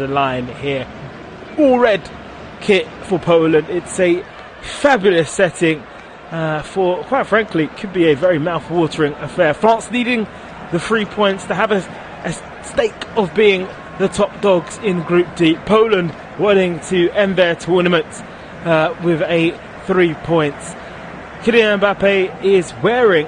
the line here. All red kit for Poland. It's a fabulous setting for, quite frankly, could be a very mouth-watering affair. France needing the 3 points to have a stake of being the top dogs in Group D. Poland wanting to end their tournament with a 3 points. Kylian Mbappe is wearing,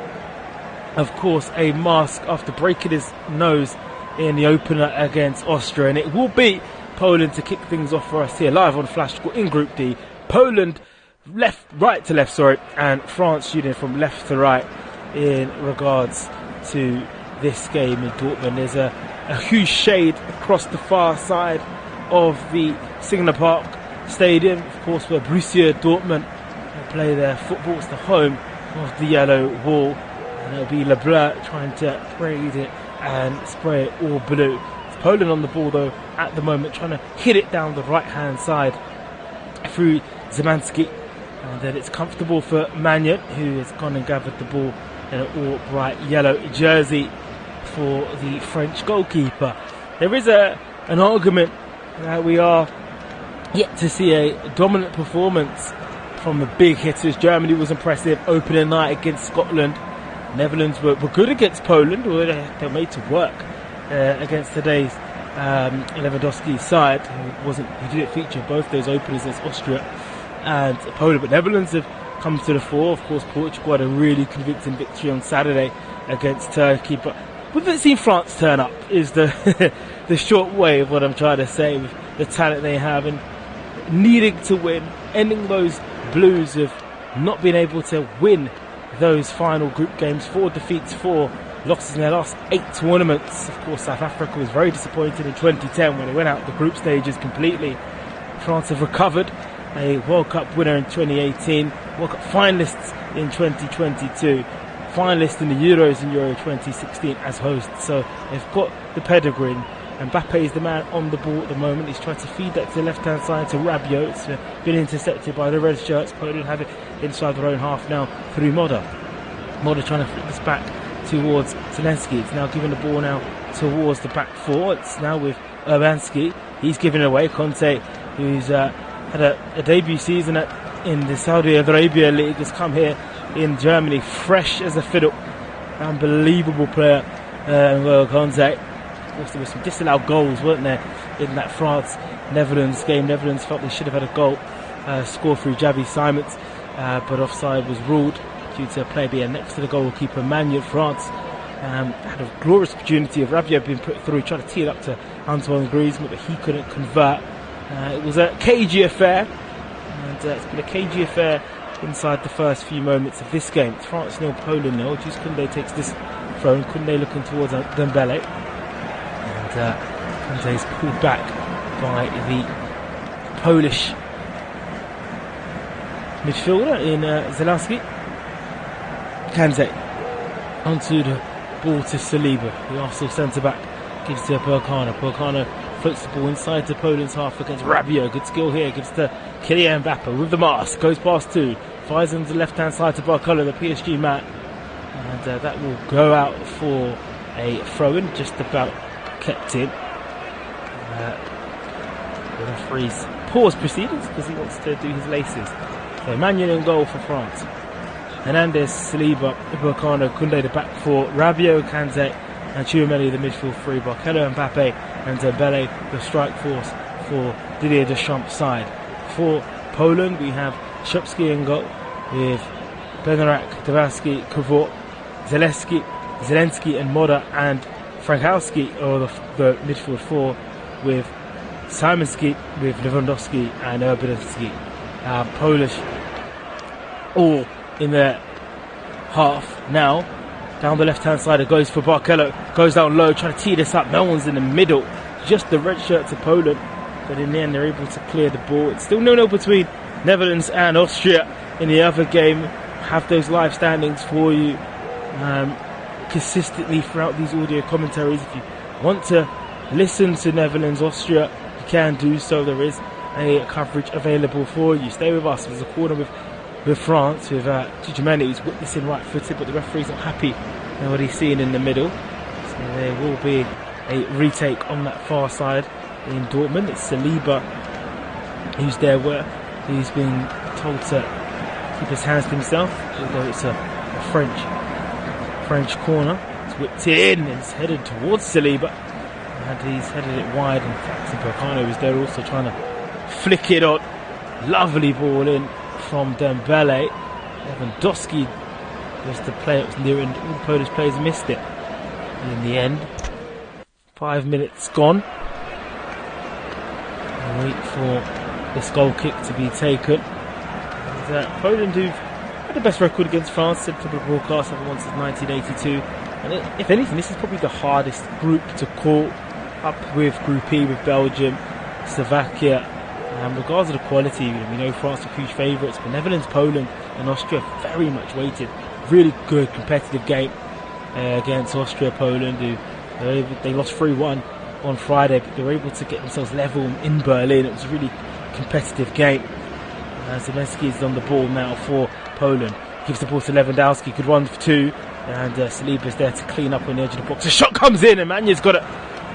of course, a mask after breaking his nose in the opener against Austria, and it will be Poland to kick things off for us here live on Flash Score in Group D. Poland right to left, and France shooting from left to right in regards to this game in Dortmund. There's a huge shade across the far side of the Signal Park Stadium, of course, where Borussia Dortmund play their football. It's the home of the yellow wall, and it'll be Le Bleu trying to braid it and spray it all blue. It's Poland on the ball though at the moment, trying to hit it down the right hand side through Zemanski, and then it's comfortable for Magnon, who has gone and gathered the ball in an all bright yellow jersey for the French goalkeeper. There is an argument that we are yet to see a dominant performance from the big hitters. Germany was impressive opening night against Scotland. Netherlands were good against Poland, or they're made to work against today's Lewandowski side, who didn't feature both those openers as Austria and Poland. But Netherlands have come to the fore. Of course, Portugal had a really convincing victory on Saturday against Turkey, but we haven't seen France turn up, is the the short way of what I'm trying to say, with the talent they have and needing to win, ending those blues of not being able to win those final group games. 4 defeats, 4 losses in their last 8 tournaments. Of course, South Africa was very disappointed in 2010 when they went out the group stages completely. France have recovered, a World Cup winner in 2018, World Cup finalists in 2022, finalists in the Euros in Euro 2016 as hosts, so they've got the pedigree. And Mbappe is the man on the ball at the moment. He's trying to feed that to the left-hand side to Rabiot. It's been intercepted by the red shirts. Poland have it inside their own half now through Moda. Moda trying to flick this back towards Zelensky. It's now giving the ball now towards the back four. It's now with Urbanski. He's giving it away. Conte, who's had a debut season in the Saudi Arabia League, has come here in Germany fresh as a fiddle. Unbelievable player, Conte. Of course, there were some disallowed goals, weren't there, in that France-Netherlands game. Netherlands felt they should have had a goal scored through Javi Simons, but offside was ruled due to a player being next to the goalkeeper. Magnon. France had a glorious opportunity of Rabiot being put through, trying to tee it up to Antoine Griezmann, but he couldn't convert. It was a cagey affair, and it's been a cagey affair inside the first few moments of this game. It's France 0, Poland 0. Jules Koundé takes this throw, and Koundé looking towards Dembele. And Koundé's pulled back by the Polish midfielder in Zelensky. Kanté onto the ball to Saliba, the Arsenal centre-back, gives to Burkana. Burkana floats the ball inside to Poland's half against Rabiot. Good skill here, gives to Kylian Mbappe with the mask, goes past 2, fires on the left-hand side to Barcola, the PSG man, and that will go out for a throw-in, just about kept in. The referee's paused proceedings because he wants to do his laces. So Magnon in goal for France. Hernandez, Saliba, Burkana, Koundé the back four, Rabiot, Kanté and Tchouaméni the midfield three, Barcola, Mbappe and Dembele the strike force for Didier Deschamps' side. For Poland we have Szopski in goal with Bednarek, Dawalski, Kavor, Zelensky and Moda, and Frankowski, or the midfield four, with Simonski, with Lewandowski and Urbanski. Polish all in their half now. Down the left hand side it goes for Barcola, goes down low, trying to tee this up. No one's in the middle, just the red shirt to Poland, but in the end they're able to clear the ball. It's still 0-0 between Netherlands and Austria in the other game. Have those live standings for you consistently throughout these audio commentaries. If you want to listen to Netherlands Austria, you can do so. There is a coverage available for you. Stay with us. There's a corner with France, with Tchouaméni, who's witnessing right footed, but the referee's not happy with what he's seeing in the middle, so there will be a retake on that far side. in Dortmund. It's Saliba who's there, where he's being told to keep his hands to himself, although it's a French corner. It's whipped in and it's headed towards Saliba, and he's headed it wide, and Partaken is there also trying to flick it on. Lovely ball in from Dembele. Lewandowski was the player that was near, and all the Polish players missed it. And in the end, 5 minutes gone. And wait for this goal kick to be taken. And, Poland, who've had the best record against France, said for the broadcast, ever once since 1982. And if anything, this is probably the hardest group to call, up with Group E with Belgium, Slovakia. Regardless of the quality, we know France are huge favourites, but Netherlands, Poland and Austria very much weighted. Really good competitive game against Austria. Poland, who they lost 3-1 on Friday, but they were able to get themselves level in Berlin. It was a really competitive game. Zelensky is on the ball now for Poland. Gives the ball to Lewandowski, good run for two, and Saliba's there to clean up on the edge of the box. The shot comes in, and Manya's got to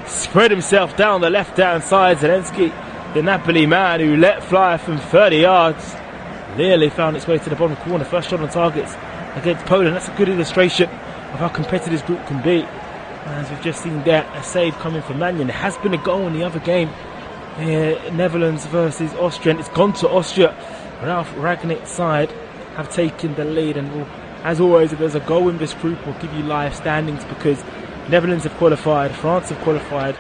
spread himself down the left-hand side. Zelensky, the Napoli man who let fly from 30 yards, nearly found its way to the bottom corner. First shot on targets against Poland. That's a good illustration of how competitive this group can be. As we've just seen there, a save coming from Mannion. There has been a goal in the other game, Netherlands versus Austria, and it's gone to Austria. Ralph Rangnick's side have taken the lead, and we'll, as always, if there's a goal in this group, we'll give you live standings, because Netherlands have qualified, France have qualified,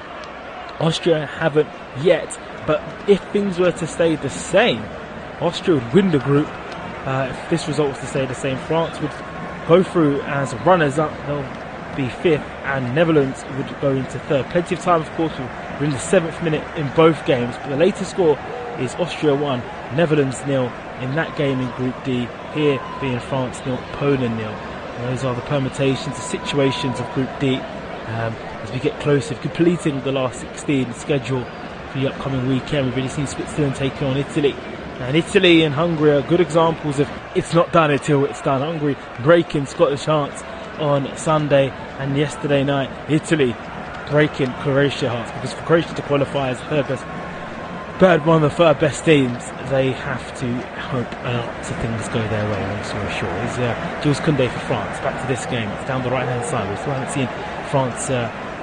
Austria haven't yet. But if things were to stay the same, Austria would win the group. If this result was to stay the same, France would go through as runners-up. They'll be fifth, and Netherlands would go into third. Plenty of time, of course. We're in the 7th minute in both games, but the latest score is Austria 1, Netherlands 0 in that game in Group D. Here being France 0, Poland 0. And those are the permutations, the situations of Group D as we get closer to completing the last 16 schedule for the upcoming weekend. We've really seen Switzerland taking on Italy, and Italy and Hungary are good examples of it's not done until it's done. Hungary breaking Scottish hearts on Sunday, and yesterday night Italy breaking Croatia hearts, because for Croatia to qualify as one of the third best teams, they have to hope lots of things go their way. Long story short, is Jules Koundé for France. Back to this game, it's down the right hand side. We still haven't seen France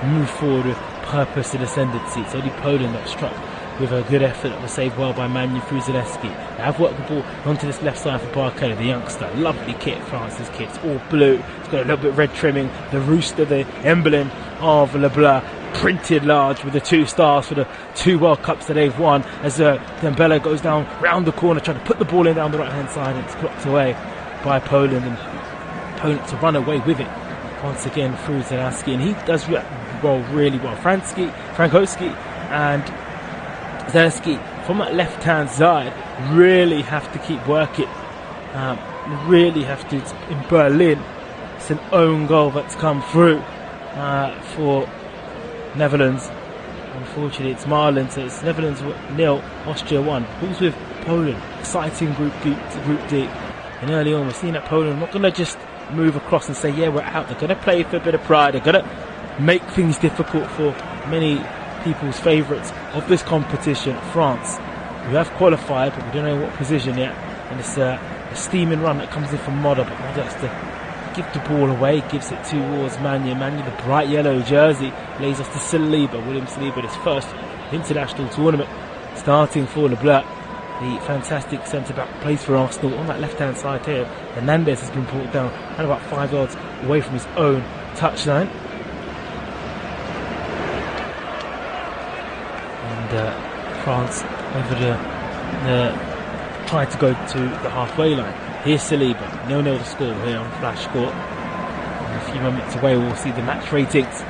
move forward with purpose and ascendancy. It's only Poland that struck with a good effort that was saved well by Manu through Zelensky. They have worked the ball onto this left side for Partaken, the youngster. Lovely kit, France's kit. It's all blue. It's got a little bit of red trimming. The rooster, the emblem of Le Bleu, printed large with the 2 stars for the 2 World Cups that they've won. As Dembele goes down round the corner, trying to put the ball in down the right hand side, and it's blocked away by Poland, and Poland to run away with it once again through Zelensky, and he does really well. Frankowski and Zelensky from that left hand side really have to keep working, really have to. In Berlin, it's an own goal that's come through for Netherlands. Unfortunately, it's Marlon, so it's Netherlands 0, Austria 1. Balls with Poland, exciting Group D. And early on, we're seeing that Poland not going to just move across and say, yeah, we're out. They're going to play for a bit of pride. They're going to make things difficult for many people's favourites of this competition, France. We have qualified, but we don't know what position yet. And it's a steaming run that comes in from Modder, but Modder has to give the ball away, gives it towards Manu. Manu, the bright yellow jersey, lays off to Saliba. William Saliba, his first international tournament, starting for Le Bleu. The fantastic centre-back plays for Arsenal on that left-hand side here. Hernandez has been brought down and about 5 yards away from his own touchline. And France over tried to go to the halfway line. Here's Saliba, 0-0 to score here on Flash Score. And a few moments away we'll see the match ratings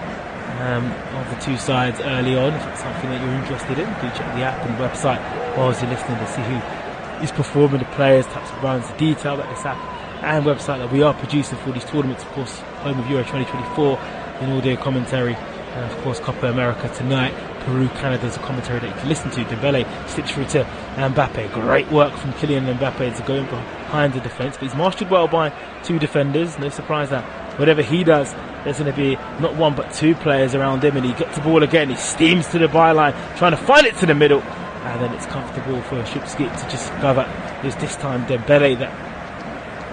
of the two sides early on. If it's something that you're interested in, do check the app and website whilst you're listening to see who is performing, the players, types of runs, the detail that this app and website that we are producing for these tournaments. Of course, home of Euro 2024 in audio commentary, and of course Copa America tonight. Peru, Canada's a commentary that you can listen to. Dembele slips through to Mbappe. Great work from Kylian Mbappe to go in behind the defence, but he's marshaled well by 2 defenders. No surprise that whatever he does, there's going to be not one but two players around him, and he gets the ball again. He steams to the byline, trying to find it to the middle, and then it's comfortable for Shupski to just cover. It was this time Dembele that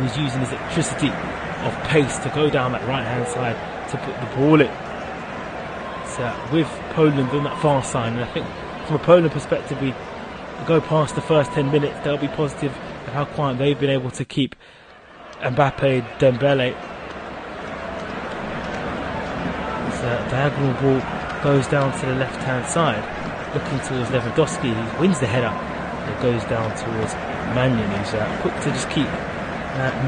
was using his electricity of pace to go down that right hand side to put the ball in. It's with Poland on that far side, and I think from a Poland perspective, we go past the first 10 minutes, they'll be positive at how quiet they've been able to keep Mbappe, Dembele. Diagonal ball goes down to the left hand side, looking towards Lewandowski, who wins the header. It goes down towards Mannion, who's quick to just keep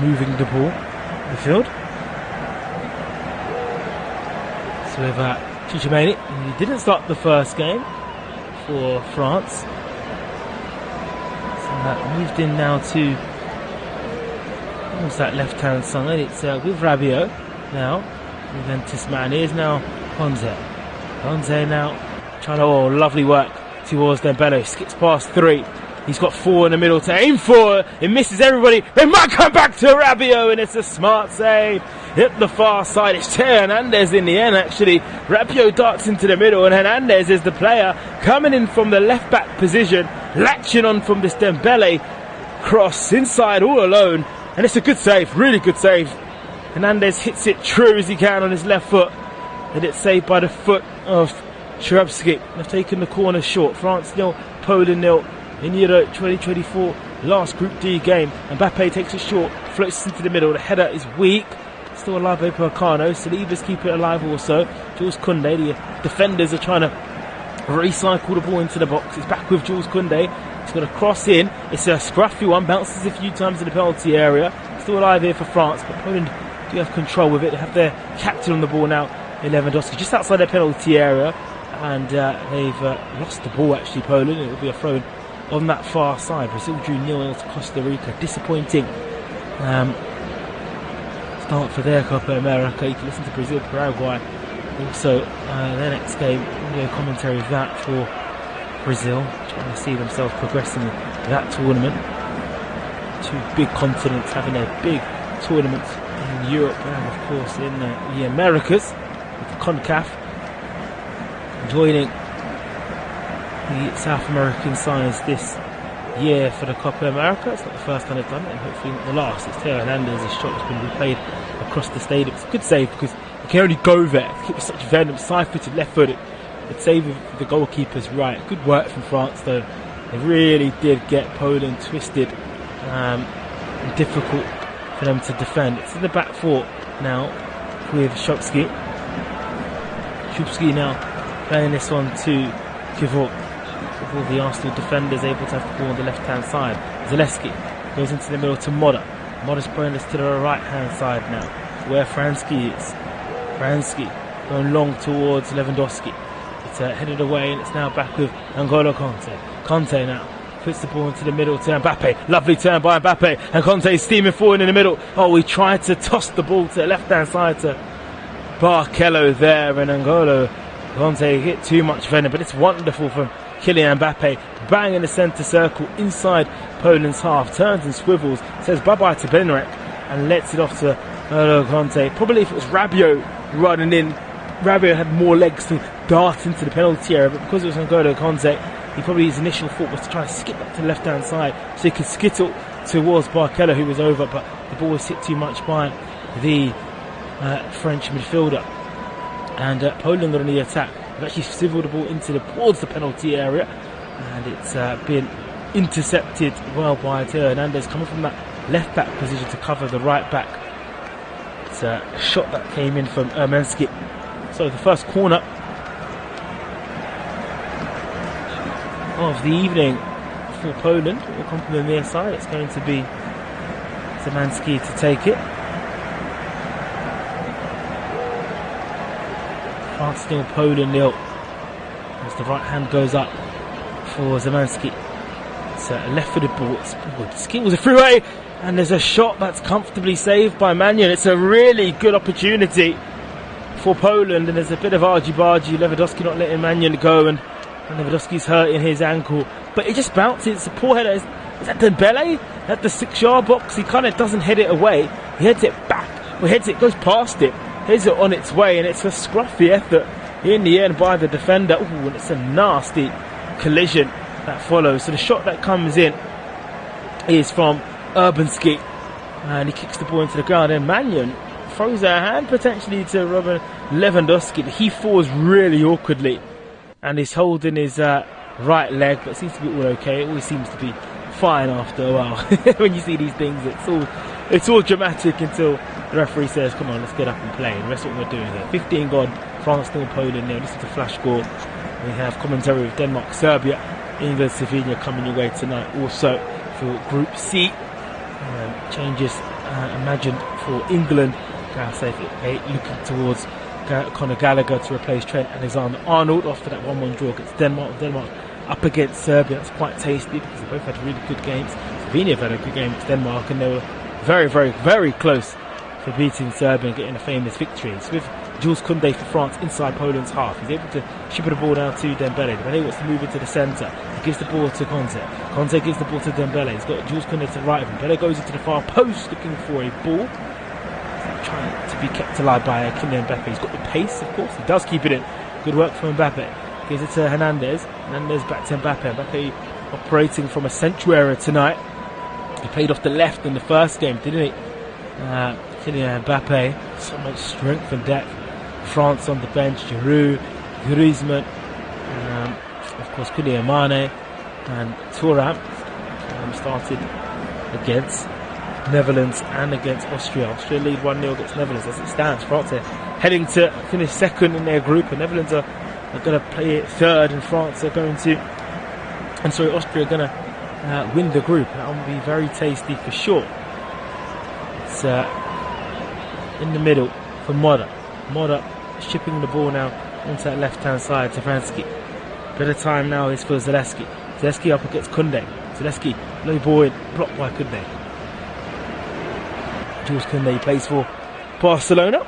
moving the ball in the field. So we have Tchouameni, he didn't start the first game for France. So moved in now to that left hand side. It's with Rabiot now. Juventus man. Here's now Conte. Conte now trying to, lovely work towards Dembele. Skips past three. He's got four in the middle to aim for. It misses everybody. It might come back to Rabiot, and it's a smart save. Hit the far side. It's Theo Hernandez in the end, actually. Rabiot darts into the middle, and Hernandez is the player coming in from the left back position, latching on from this Dembele cross inside all alone. And it's a good save, really good save. Hernandez hits it true as he can on his left foot, and it's saved by the foot of Cherubsky. They've taken the corner short. France 0, Poland 0 in Euro 2024 last Group D game. Mbappe takes it short, floats into the middle. The header is weak. Still alive by Percano. Saliba's keeping it alive also. Jules Koundé. The defenders are trying to recycle the ball into the box. It's back with Jules Koundé. He's got to cross in. It's a scruffy one. Bounces a few times in the penalty area. Still alive here for France, but Poland do have control with it. They have their captain on the ball now, Lewandowski, just outside their penalty area, and they've lost the ball actually, Poland. It will be a throw on that far side. Brazil drew 0-0 to Costa Rica. Disappointing start for their Copa America. You can listen to Brazil, Paraguay. Also, their next game, audio commentary of that for Brazil, trying to see themselves progressing in that tournament. Two big continents having their big tournaments in Europe and of course in the Americas, with the CONCACAF joining the South American sides this year for the Copa America. It's not the first time they've done it, and hopefully not the last. It's Theo Hernandez's shot has been replayed across the stadium. It's a good save because it can only go there. It was such venom, side-footed, left-footed. Good save with the goalkeeper's right. Good work from France though. They really did get Poland twisted. Difficult for them to defend. It's in the back four now with Shupski. Shupski now playing this one to Kivor. Kivor, the Arsenal defender, is able to have the ball on the left hand side. Zaleski goes into the middle to Moda. Moda's playing this to the right hand side now, where Fransky is. Fransky going long towards Lewandowski. It's headed away, and it's now back with N'Golo Kanté. Kanté now puts the ball into the middle to Mbappe. Lovely turn by Mbappe, and Kanté steaming forward in the middle. We tried to toss the ball to the left hand side to Barkello there, and N'Golo Kanté hit too much venom, but it's wonderful from Kylian Mbappe. Bang in the centre circle inside Poland's half, turns and swivels, says bye bye to Benrek, and lets it off to N'Golo Kanté. Probably if it was Rabiot running in, Rabiot had more legs to dart into the penalty area, but because it was N'Golo Kanté, his initial thought was to try and skip back to the left hand side so he could skittle towards Barkello, who was over, but the ball was hit too much by the French midfielder. And Poland on the attack. They've actually swiveled the ball towards the penalty area, and it's been intercepted well by Theo Hernandez, coming from that left back position to cover the right back. It's a shot that came in from Ermenski. So the first corner of the evening for Poland will come from the near side. It's going to be Szymanski to take it. France still, Poland 0. As the right hand goes up for Szymanski. It's a left-footed ball. It's skills a freeway, and there's a shot that's comfortably saved by Mannion. It's a really good opportunity for Poland, and there's a bit of argy-bargy. Lewandowski not letting Mannion go, and Lewandowski's hurting his ankle, but it just bounces. It's a poor header. Is that Dembele at the 6-yard box? He kind of doesn't head it away. He heads it back heads it, goes past it, heads it on its way, and it's a scruffy effort in the end by the defender. Ooh, and it's a nasty collision that follows. So the shot that comes in is from Urbanski, and he kicks the ball into the ground, and Mannion throws a hand potentially to Robin Lewandowski, but he falls really awkwardly and is holding his right leg, but it seems to be all okay. It always seems to be fine after a while. When you see these things, it's all dramatic until the referee says, come on, let's get up and play. And that's what we're doing here. 15 gone, France still Poland now. This is the flash score. We have commentary with Denmark, Serbia, England, Slovenia coming your way tonight. Also for Group C, changes imagined for England. Looking towards Conor Gallagher to replace Trent Alexander-Arnold after that 1-1 draw against Denmark. Denmark up against Serbia. That's quite tasty because they both had really good games. Slovenia had a good game against Denmark, and they were very, very, very close for beating Serbia and getting a famous victory. It's with Jules Koundé for France inside Poland's half. He's able to ship the ball down to Dembele. Dembele wants to move into the centre. He gives the ball to Conte. Conte gives the ball to Dembele. He's got Jules Koundé to the right of him. Dembele goes into the far post looking for a ball. Trying to be kept alive by Kylian Mbappe. He's got the pace, of course. He does keep it in. Good work from Mbappe. Gives it to Hernandez. Hernandez back to Mbappe. Mbappe operating from a central area tonight. He played off the left in the first game, didn't he? Kylian Mbappe. So much strength and depth. France on the bench. Giroud, Griezmann, of course Kylian Mane and Thuram started against Netherlands and against Austria. Austria lead 1-0 against Netherlands as it stands. France are heading to finish second in their group, and Netherlands are going to play it third, and France are going to, Austria are going to win the group. That will be very tasty for sure. It's in the middle for Moda. Moda shipping the ball now onto that left hand side to Fransky. Bit of time now is for Zaleski. Zaleski up against Koundé. Zaleski low ball in, blocked by Koundé. Jules Koundé plays for Barcelona.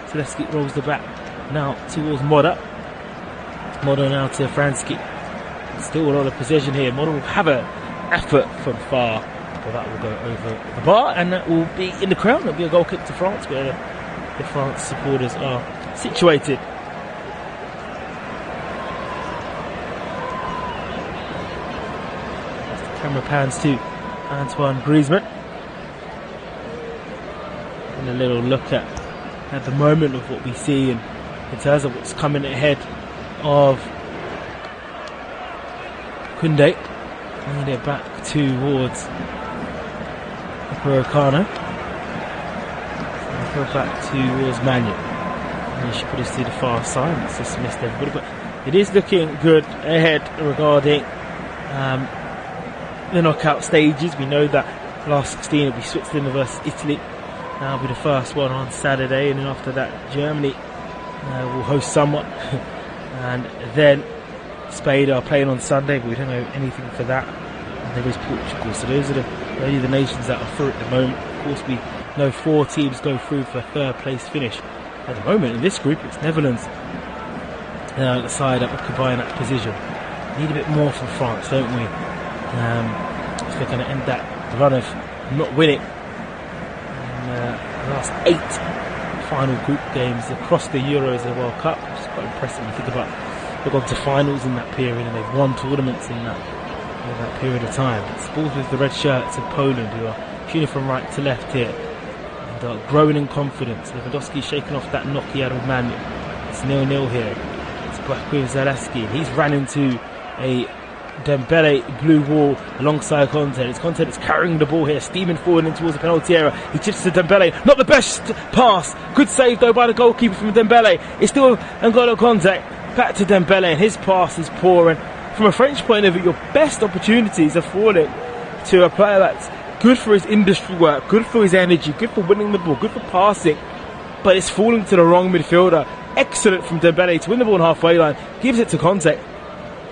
Zaleski rolls the back now towards Moda. Moda now to Fransky. Still a lot of possession here. Moda will have an effort from far, but that will go over the bar, and that will be in the crowd. It'll be a goal kick to France, where the France supporters are situated. As the camera pans to Antoine Griezmann. And a little look at the moment of what we see in terms of what's coming ahead of Koundé. And it back towards Upamecano. Go back towards Mannion. And he should put us to the far side. Let's dismiss everybody. But it is looking good ahead regarding the knockout stages. We know that last 16 will be Switzerland versus Italy. That'll be the first one on Saturday, and then after that Germany will host someone. And then Spain are playing on Sunday, but we don't know anything for that. And there is Portugal. So those are really the nations that are through at the moment. Of course, we know 4 teams go through for a third place finish. At the moment in this group, it's Netherlands the side that occupying that position. Need a bit more from France, don't we? If they're going to end that run of not winning the last 8 final group games across the Euros and the World Cup, which is quite impressive. You think about they've gone to finals in that period, and they've won tournaments in that period of time. It's balls with the red shirts of Poland, who are shooting from right to left here, and are growing in confidence. Lewandowski shaking off that knock he had with Mannion. It's 0-0 here. It's back with Zaleski, and he's ran into a Dembele blue wall alongside Conte. It's Conte that's carrying the ball here, steaming forward in towards the penalty area. He chips to Dembele. Not the best pass. Good save though by the goalkeeper from Dembele. It's still N'Golo Conte. Back to Dembele, and his pass is poor. And from a French point of view, your best opportunities are falling to a player that's good for his industry work, good for his energy, good for winning the ball, good for passing, but it's falling to the wrong midfielder. Excellent from Dembele to win the ball on halfway line. Gives it to Conte.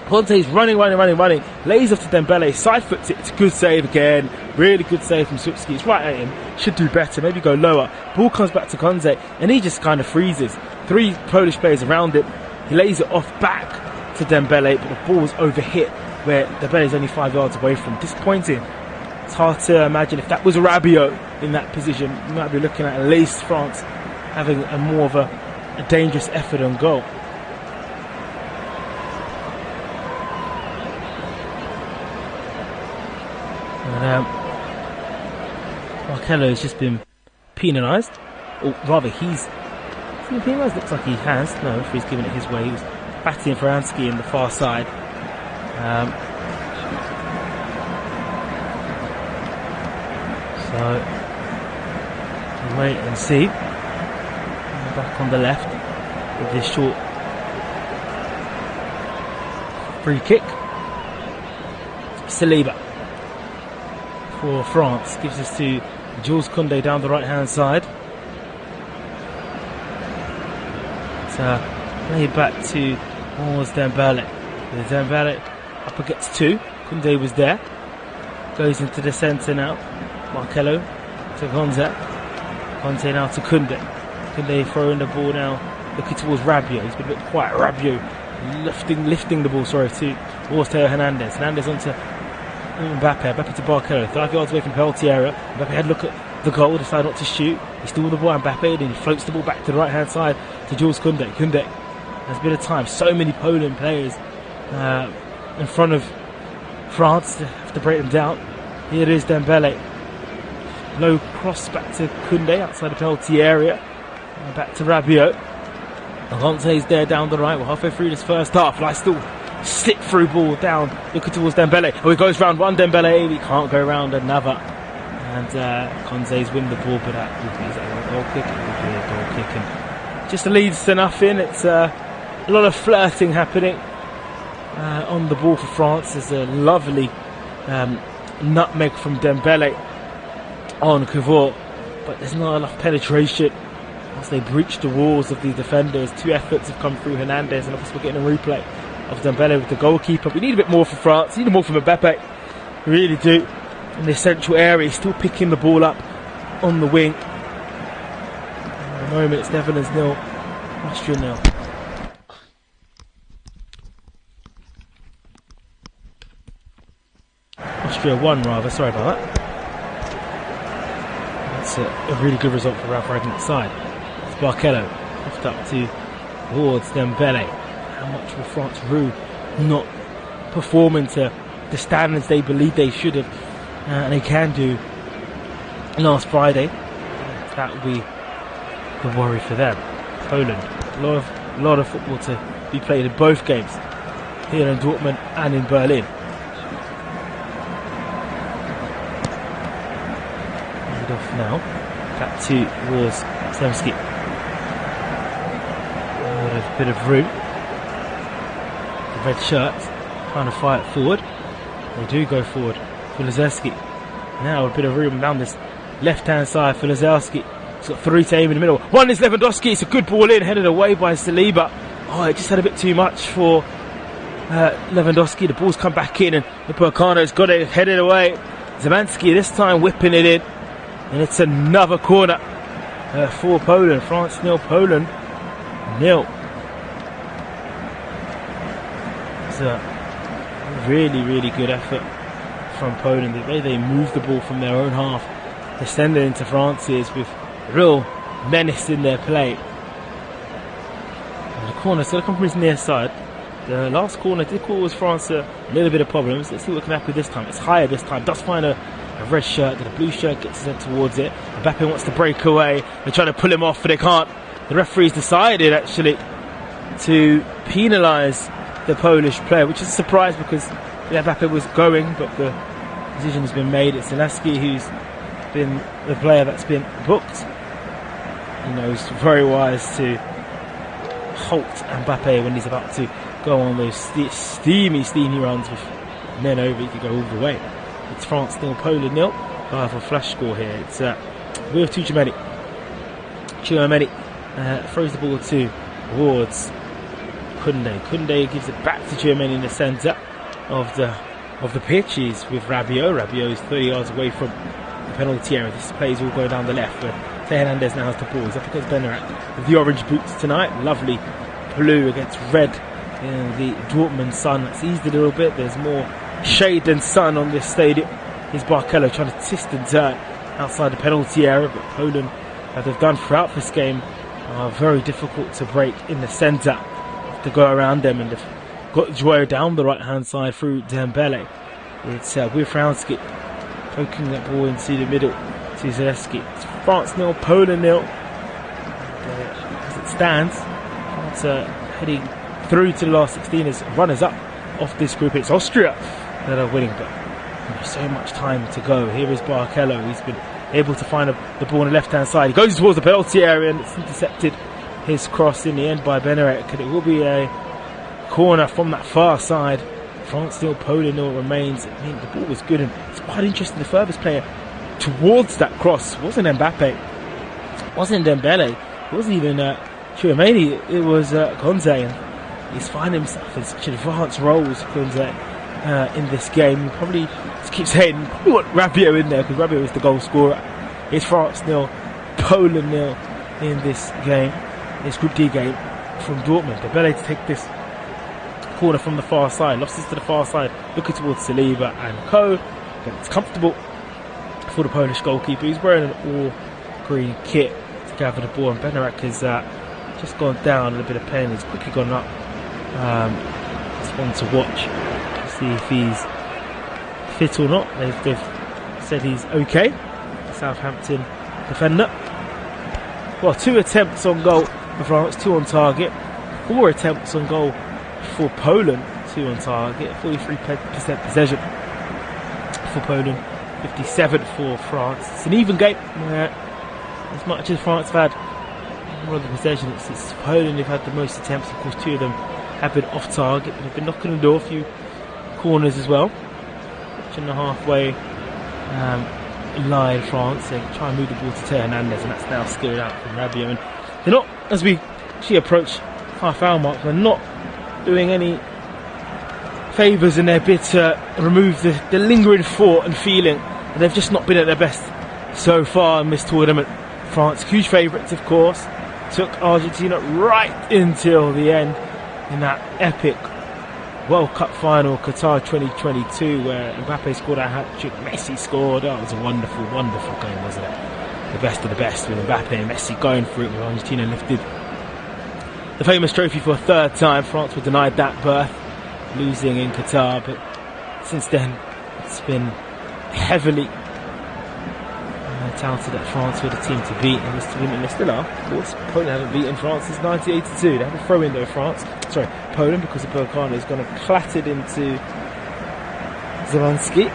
Conte's running, lays off to Dembele, side foots it. It's a good save again, really good save from Swipski. It's right at him, should do better, maybe go lower. Ball comes back to Conte, and he just kind of freezes. 3 Polish players around him. He lays it off back to Dembele, but the ball's overhit where Dembele's only 5 yards away from. Disappointing It's hard to imagine if that was Rabiot in that position. You might be looking at least France having a more of a dangerous effort on goal. And Marcelo has just been penalised, or rather he's been penalised. Looks like he has. No, if he's given it his way. He was batting for Ansky in the far side. So we'll wait and see. Back on the left with this short free kick. Saliba for France gives this to Jules Koundé down the right hand side. So play back towards Dembele. Dembele up against two. Koundé was there. Goes into the centre now. Marcelo to Gonza. Gonza now to Koundé. Koundé throwing the ball now, looking towards Rabiot. He's been a bit quiet. Rabiot lifting the ball, towards Theo Hernandez. Hernandez onto Mbappe to Barcelo. 5 yards away from penalty area. Mbappe had a look at the goal, decided not to shoot. He stole the ball, Mbappe, and he floats the ball back to the right hand side to Jules Koundé. Koundé has a bit of time. So many Poland players in front of France to have to break them down. Here it is, Dembele. Low cross back to Koundé outside the penalty area. Back to Rabiot. Alonso's there down the right. We're halfway through this first half. I still slip through ball down, looking towards Dembele. Oh, he goes round one Dembele. He can't go round another. And Konze's win the ball, but that would be a goal kick. It would be a goal kick. And just leads to nothing. It's a lot of flirting happening on the ball for France. There's a lovely nutmeg from Dembele on Kuvor, but there's not enough penetration as they breach the walls of the defenders. 2 efforts have come through Hernandez, and of course we're getting a replay of Dembele with the goalkeeper. We need a bit more from France. We need more from Mbappe. We really do. In this central area, he's still picking the ball up on the wing. At the moment it's Netherlands 0, Austria 0. Austria 1 rather, sorry about that. That's a really good result for Ralph Ragnick's side. It's Barcelo, left up towards Dembele. How much will France rue not performing to the standards they believe they should have and they can do last Friday? That will be the worry for them. Poland, a lot of football to be played in both games, here in Dortmund and in Berlin. Off now, back towards Zemski. A bit of room. The red shirts trying to fire it forward. They do go forward. Filozerski now a bit of room down this left hand side. Filozerski, he's got 3 to aim in the middle. One is Lewandowski. It's a good ball in, headed away by Saliba. Oh, it just had a bit too much for Lewandowski. The ball's come back in, and Upamecano's got it headed away. Zemansky this time whipping it in. And it's another corner for Poland. France 0, Poland 0. It's a really, really good effort from Poland. The way they move the ball from their own half, they send it into France's with real menace in their play. And the corner still come from his near side. The last corner did cause France a little bit of problems. Let's see what can happen this time. It's higher this time. Does find a red shirt, the blue shirt gets sent towards it. Mbappe wants to break away. They're trying to pull him off, but they can't. The referee's decided actually to penalise the Polish player, which is a surprise because Mbappe was going, but the decision has been made. It's Zelaski who's been the player that's been booked. You know, he's very wise to halt Mbappe when he's about to go on those steamy runs with men over. He could go all the way. It's France 0, Poland 0. I have a flash score here. It's with Tchouameni. Tchouameni throws the ball towards Koundé. Koundé gives it back to Tchouameni in the centre of the pitch. He's with Rabiot. Rabiot is 30 yards away from the penalty area. This plays all going down the left, where Theo Hernandez now has the ball. He's up against Benarat with the orange boots tonight. Lovely blue against red in the Dortmund sun. It's eased a little bit. There's more shade than sun on this stadium. Here's Barkello trying to twist and turn outside the penalty area, but Poland, as they've done throughout this game, are very difficult to break in the centre. To go around them, and they've got Joao down the right hand side through Dembele. It's Lewandowski poking that ball into the middle to Zalewski. It's France 0, Poland 0. As it stands, France heading through to the last 16 as runners up of this group. It's Austria that are winning, but so much time to go. Here is Barkello. He's been able to find the ball on the left hand side. He goes towards the penalty area and it's intercepted. His cross in the end by Benarek, and it will be a corner from that far side. France 0, Poland 0 remains. I mean, the ball was good, and it's quite interesting. The furthest player towards that cross wasn't Mbappe, it wasn't Dembele, it wasn't even Chouameni, it was Konze, and he's finding himself in such advanced roles, Konze, in this game. You probably just keep saying, you probably want Rabiot in there, because Rabiot was the goal scorer. It's France 0, Poland 0 in this game. This Group D game from Dortmund. Dembele to take this corner from the far side. Lost this to the far side. Looking towards Saliba and co. But it's comfortable for the Polish goalkeeper. He's wearing an all-green kit to gather the ball. And Benarek has just gone down in a bit of pain. He's quickly gone up. It's one to watch to see if he's fit or not. They've said he's okay. Southampton defender. Well, 2 attempts on goal for France, 2 on target. 4 attempts on goal for Poland, 2 on target. 43% possession for Poland, 57 for France. It's an even game where, as much as France have had more of the possession, it's Poland who've had the most attempts. Of course, 2 of them have been off target, but they've been knocking the door, a few corners as well. Watching the halfway line, France, they try and move the ball to Teo Hernandez, and that's now skilled out from Rabiot. And they're not, as we actually approach half-hour mark, they're not doing any favours in their bid to remove the lingering thought and feeling that they've just not been at their best so far in this tournament. France, huge favourites of course, took Argentina right until the end in that epic World Cup final, Qatar 2022, where Mbappe scored a hat-trick, Messi scored. That was a wonderful, wonderful game, wasn't it? The best of the best with Mbappe and Messi going for it, with Argentina lifted the famous trophy for a 3rd time. France were denied that berth, losing in Qatar, but since then it's been heavily touted that France were the team to beat in this tournament, and they still are. Of course, Poland haven't beaten France since 1982. They have a throw-in though, Poland, because the Berkane is going to clattered into Zelensky.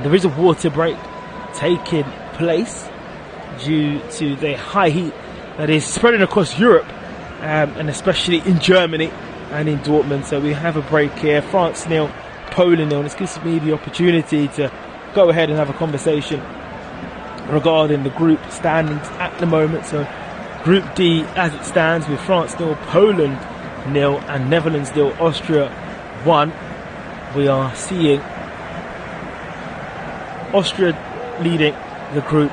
There is a water break taking place due to the high heat that is spreading across Europe, and especially in Germany and in Dortmund. So we have a break here. France 0, Poland 0. This gives me the opportunity to go ahead and have a conversation regarding the group standings at the moment. So Group D as it stands, with France 0, Poland 0 and Netherlands 0, Austria 1. We are seeing Austria leading the group.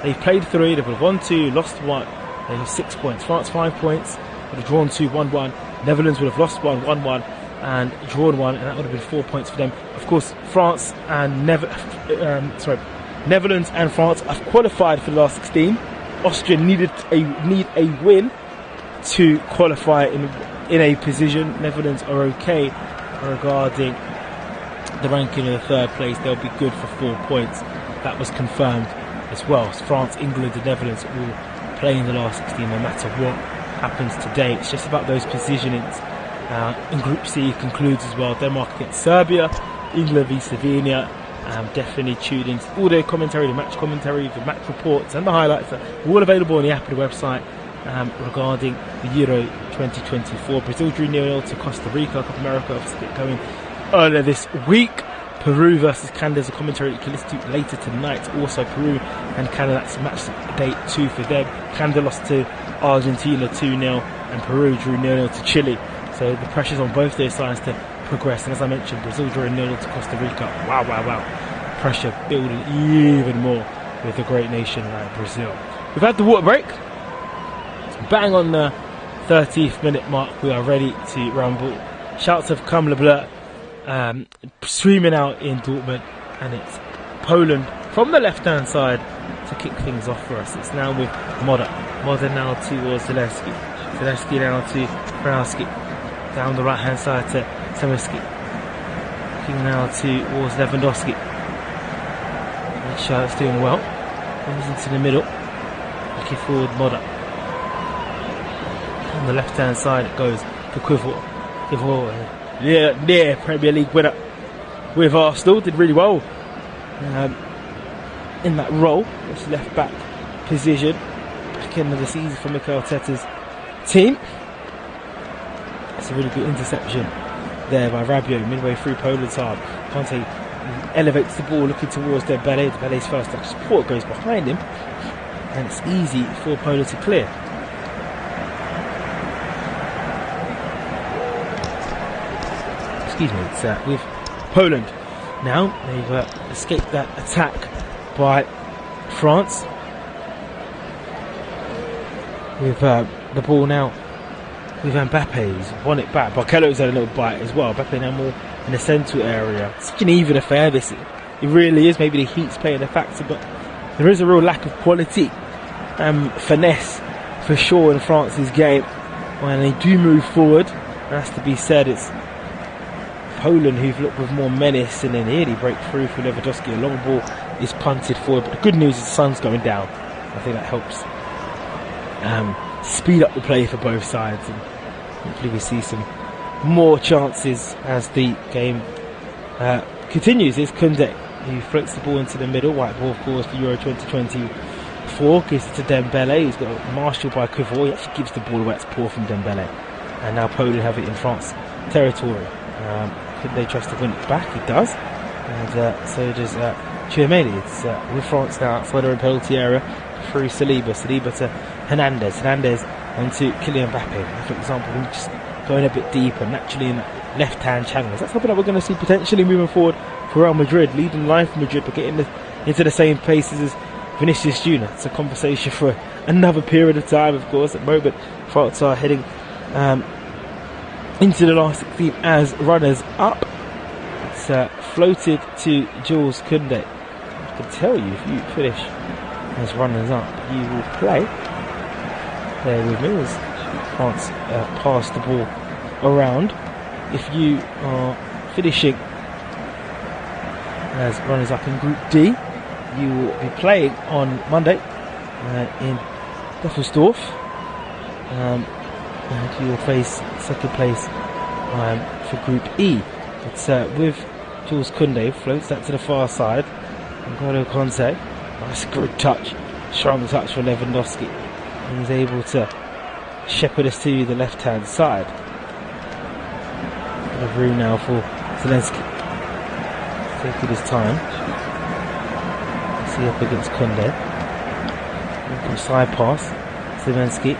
They've played 3, they've won 2, lost 1. They have 6 points. France 5 points, would have drawn 2, 1-1. Netherlands would have lost 1, 1-1, and drawn 1, and that would have been 4 points for them. Of course, France and Netherlands and France have qualified for the last 16. Austria need a win to qualify in a position. Netherlands are okay regarding the ranking in the 3rd place. They'll be good for 4 points. That was confirmed as well. France, England and Netherlands will play in the last 16 no matter what happens today. It's just about those positionings. In Group C concludes as well. Denmark against Serbia, England v Slovenia. Definitely tuned in. All the commentary, the match commentary, the match reports and the highlights are all available on the app and the website regarding the Euro 2024. Brazil drew 0-0 to Costa Rica. Copa America obviously get going earlier this week. Peru versus Canada is a commentary you can listen to later tonight. Also Peru and Canada, that's match day 2 for them. Canada lost to Argentina 2-0 and Peru drew 0-0 to Chile. So the pressure's on both their sides to progress. And as I mentioned, Brazil drew 0-0 to Costa Rica. Wow. Pressure building even more with a great nation like Brazil. We've had the water break. Bang on the 30th minute mark. We are ready to rumble. Shouts have come LeBlanc streaming out in Dortmund, and it's Poland from the left hand side to kick things off for us. It's now with Moda. Moda now towards Zelensky. Zelensky now to Browski. Down the right hand side to Samiski. Looking now towards Lewandowski. Charlotte's doing well. Comes into the middle. Looking forward, Moda. On the left hand side it goes to Quivel. Near Premier League winner with Arsenal. Did really well in that role. It's left back position. Back end of the season for Mikel Arteta's team. It's a really good interception there by Rabiot midway through Poland's half. Conte elevates the ball looking towards Dembele. Dembele's first touch support goes behind him, and it's easy for Poland to clear. Excuse me, it's with Poland now. They've escaped that attack by France. With the ball now with Mbappe. He's won it back. Barkello's had a little bite as well. Mbappe now more in the central area. Such an even affair this. It really is. Maybe the heat's playing a factor, but there is a real lack of quality, finesse for sure in France's game. When they do move forward, it has to be said, it's Poland who've looked with more menace, and then nearly break through for Lewandowski. A long ball is punted forward, but the good news is the sun's going down. I think that helps speed up the play for both sides, and hopefully we see some more chances as the game continues. Here's Koundé, who floats the ball into the middle. White ball, of course, for Euro 2024. Gives it to Dembele. He's got a marshal by Quivel. He actually gives the ball away. It's poor from Dembele. And now Poland have it in France territory. Could they trust to win it back? It does. And so does Tchouaméni. It's with France now outside the penalty area through Saliba. Saliba to Hernandez. Hernandez onto Kylian Mbappe. For example, we're just going a bit deeper, naturally in that left-hand channel. Is that something that we're going to see potentially moving forward for Real Madrid, leading the line for Madrid, but getting into the same paces as Vinicius Jr.? It's a conversation for another period of time, of course. At the moment, France are heading into the last 16 as runners-up. It's floated to Jules Koundé. I can tell you, if you finish as runners-up, you will play. There with me as France pass the ball around. If you are finishing as runners-up in Group D, you will be playing on Monday in Düsseldorf, and you will face second place for Group E. It's with Jules Koundé, floats that to the far side. N'Golo Kanté, nice good touch, strong touch for Lewandowski. He's able to shepherd us to the left-hand side. Bit of room now for Zelensky. Taking his time. See up against Koundé. Side pass. Zelensky.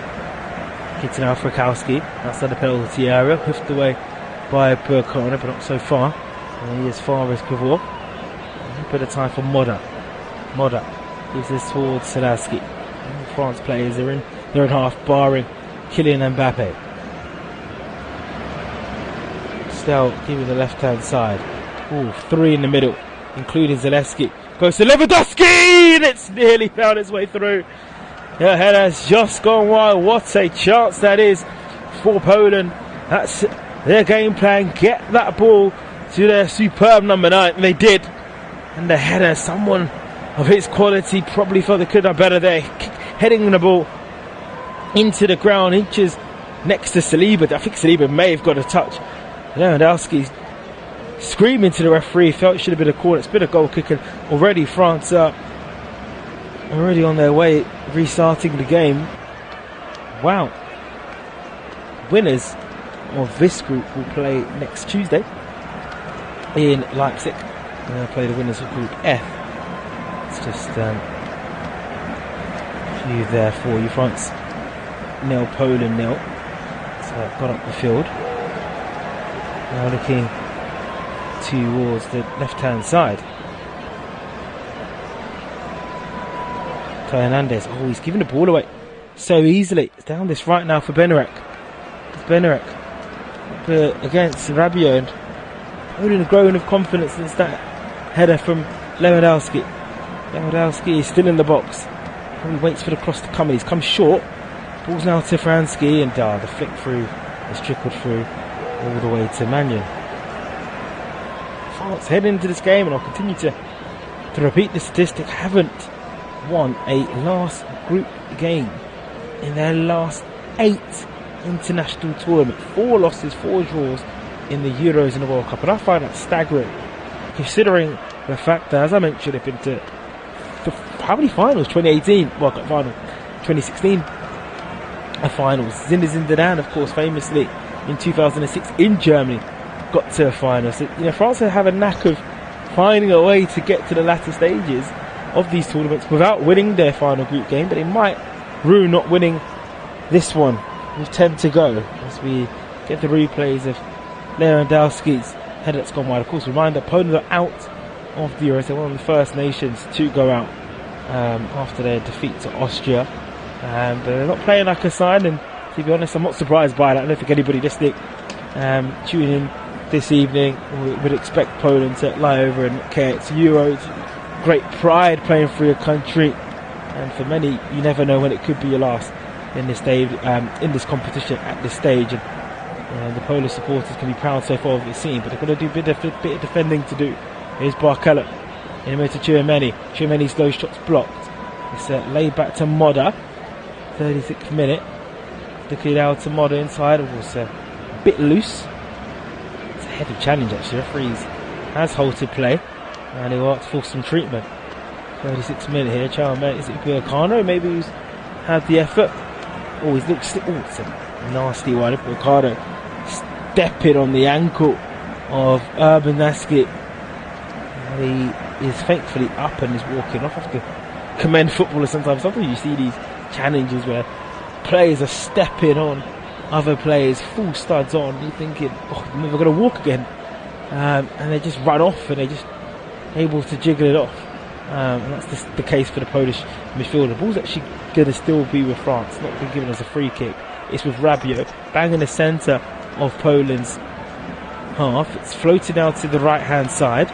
Getting out for Kowski. Outside the penalty area. Whiffed away by Burkhardt, but not so far. And he as far as Quivel. A bit of time for Moda. Moda gives this towards Zelensky. France players are in their own half, barring Kylian Mbappe. Still giving the left hand side. Ooh, three in the middle, including Zelensky. Goes to Lewandowski, and it's nearly found its way through. The header's just gone wide. What a chance that is for Poland. That's their game plan. Get that ball to their superb number 9. And they did. And the header, someone of his quality probably thought they could have done better there. Heading the ball into the ground, inches next to Saliba. I think Saliba may have got a touch. Lewandowski's screaming to the referee. Felt it should have been a corner. It's been a goal kick, and already France are already on their way, restarting the game. Wow. Winners of this group will play next Tuesday in Leipzig. And they'll play the winners of Group F. It's just few there for you. France 0, Poland 0. So got up the field. Now looking towards the left-hand side. Hernandez. Oh, he's giving the ball away so easily. It's down this right now for Benarek. Benarek against Rabiot, and Poland growing of confidence since that header from Lewandowski. Lewandowski is still in the box. Probably waits for the cross to come in. He's come short. Ball's now to Fransky, and the flick through has trickled through all the way to Magnon. France heading into this game, and I'll continue to repeat the statistic, haven't won a last group game in their last 8 international tournaments. 4 losses, 4 draws in the Euros and the World Cup, and I find that staggering, considering the fact that, as I mentioned, they've been to how many finals? 2018 World Cup final, 2016 finals. Zinedine Zidane, of course, famously in 2006 in Germany got to a final. So, France have a knack of finding a way to get to the latter stages of these tournaments without winning their final group game, but they might rue not winning this one with 10 to go as we get the replays of Lewandowski's header that's gone wide. Of course, reminder, Poland are out of the Euros. They're one of the first nations to go out after their defeat to Austria. But they're not playing like a side, and to be honest, I'm not surprised by that. I don't think anybody listening tuning in this evening would expect Poland to lie over and care. It's Euros, great pride playing for your country, and for many, you never know when it could be your last in this competition at this stage. And the Polish supporters can be proud so far of what they've seen, but they're going to do a bit of defending to do. Here's Barkella in a minute to Tchouameni. Tchouameni's low shot's blocked. It's laid back to Modder. 36th minute. Looking out to Modder inside. It was a bit loose. It's a heavy challenge actually. Referees has halted play, and he wants for some treatment. 36th minute here. Tchouameni, is it Burkano? Maybe he's had the effort. Oh, he's looked. Oh, it's a nasty one. Burkano stepping on the ankle of Lewandowski. He is thankfully up and is walking off. I have to commend footballers sometimes. Sometimes you see these challenges where players are stepping on other players, full studs on. You're thinking, oh, they're never going to walk again. And they just run off, and they're just able to jiggle it off. And that's the case for the Polish midfielder. The ball's actually going to still be with France, not being given as a free kick. It's with Rabiot, bang in the centre of Poland's half. It's floated out to the right hand side.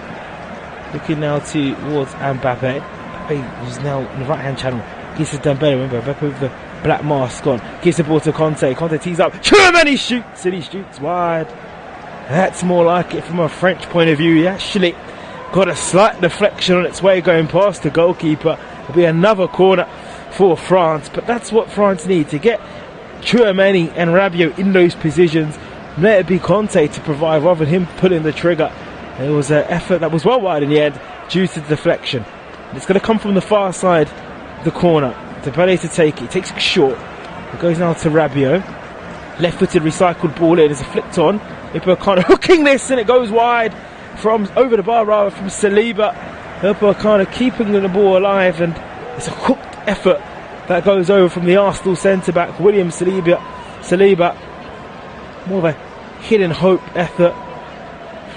Looking now towards Mbappe. Mbappe is now in the right hand channel. Gives it to Dembele. Remember, Mbappe with the black mask on. Gives the ball to Conte. Conte tees up. Tchouameni shoots, and he shoots wide. That's more like it from a French point of view. He actually got a slight deflection on its way going past the goalkeeper. It'll be another corner for France, but that's what France need, to get Tchouameni and Rabiot in those positions. Let it be Conte to provide rather than him pulling the trigger. It was an effort that was well wide in the end due to the deflection. It's going to come from the far side, the corner. Dembele to take it. He takes it short. It goes now to Rabiot. Left-footed recycled ball in. It's a flicked on. Upamecano hooking this, and it goes wide from over the bar rather from Saliba. Upamecano keeping the ball alive, and it's a hooked effort that goes over from the Arsenal centre-back William Saliba. More of a hidden hope effort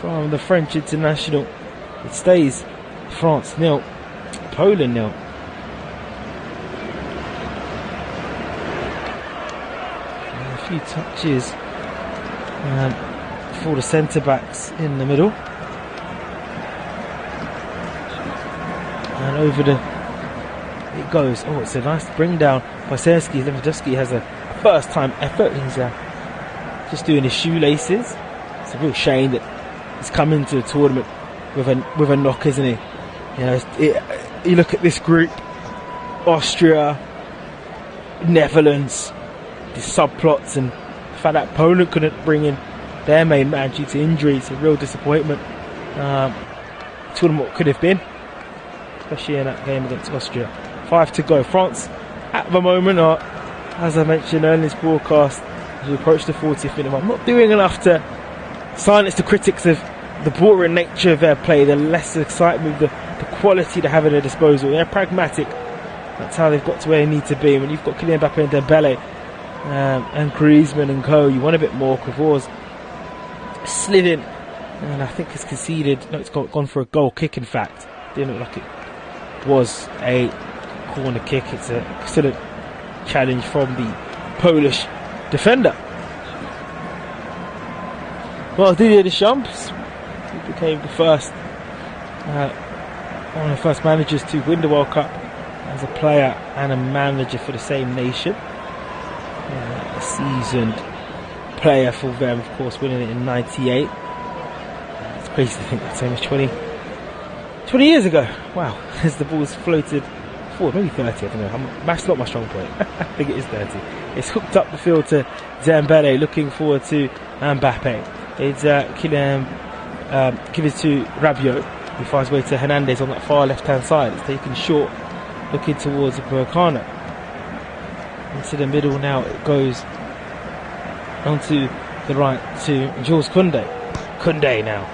from the French international. It stays France 0, Poland 0. And a few touches for the centre backs in the middle, and over it goes. Oh, it's a nice bring down by Serski. Lewandowski has a first time effort. He's just doing his shoelaces. It's a real shame that he's come into the tournament with a knock, isn't he? You look at this group: Austria, Netherlands, the subplots, and the fact that Poland couldn't bring in their main man due to injury. It's a real disappointment. Tournament could have been, especially in that game against Austria. 5 to go. France at the moment are, as I mentioned earlier in this broadcast, as we approach the 40th minute, I'm not doing enough to silence the critics of the boring nature of their play, the less excitement, the quality they have at their disposal. They're pragmatic. That's how they've got to where they need to be. When you've got Kylian Mbappe and Dembele and Griezmann and co, you want a bit more. Quavour's slid in, and I think has conceded. No, it's gone for a goal kick. In fact, didn't look like it was a corner kick. It's still a challenge from the Polish defender. Well, Didier Deschamps, he became the first, one of the first managers to win the World Cup as a player and a manager for the same nation. A seasoned player for them, of course, winning it in '98. It's crazy to think that's almost 20 years ago. Wow, as the ball's floated forward, maybe 30, I don't know. Math's not my strong point. I think it is 30. It's hooked up the field to Dembele, looking forward to Mbappe. It's Kylian, give it to Rabiot. He finds way to Hernandez on that far left-hand side. It's taken short, looking towards Burkana. Into the middle now it goes onto the right to Jules Koundé. Koundé now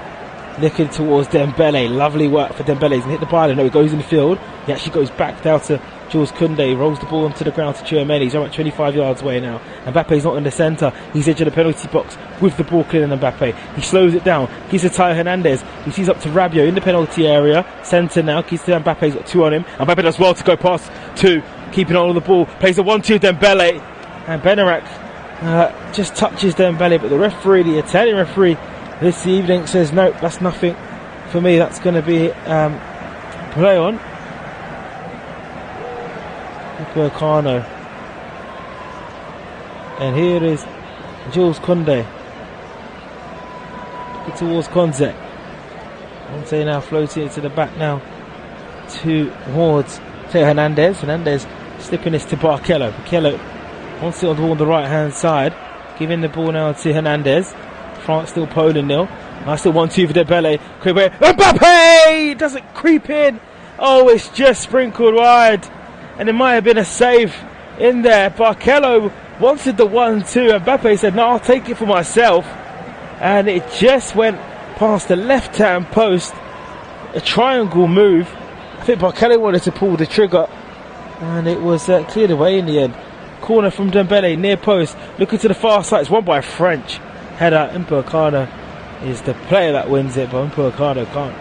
looking towards Dembele. Lovely work for Dembele. He's going to hit the bar. No, he goes in the field. He actually goes back down to Jules Koundé. He rolls the ball onto the ground to Tchouaméni. He's about 25 yards away now. Mbappe's not in the centre. He's edge of the penalty box with the ball clearing Mbappe. He slows it down. Gives it to Theo Hernandez. He sees up to Rabiot in the penalty area. Centre now. Gives to Mbappe. He's got two on him. Mbappe does well to go past two. Keeping hold of the ball. Plays a 1-2 Dembele. And Benarac just touches Dembele. But the referee, the Italian referee this evening, says no, that's nothing for me. That's going to be play on. Burkano. And here it is Jules Koundé. Looking towards Konze. Konze now floating into the back now towards Hernandez. Hernandez slipping this to Barkello. Barkello wants it on the ball on the right hand side. Giving the ball now to Hernandez. France still Poland nil. Now still 1-2 for Dembele. Mbappe doesn't creep in. Oh, it's just sprinkled wide. And it might have been a save in there. Barkello wanted the 1-2. Mbappe said, no, I'll take it for myself. And it just went past the left-hand post. A triangle move. I think Barkello wanted to pull the trigger. And it was cleared away in the end. Corner from Dembele, near post. Looking to the far side. It's won by a French header. Burkana is the player that wins it. But Burkana can't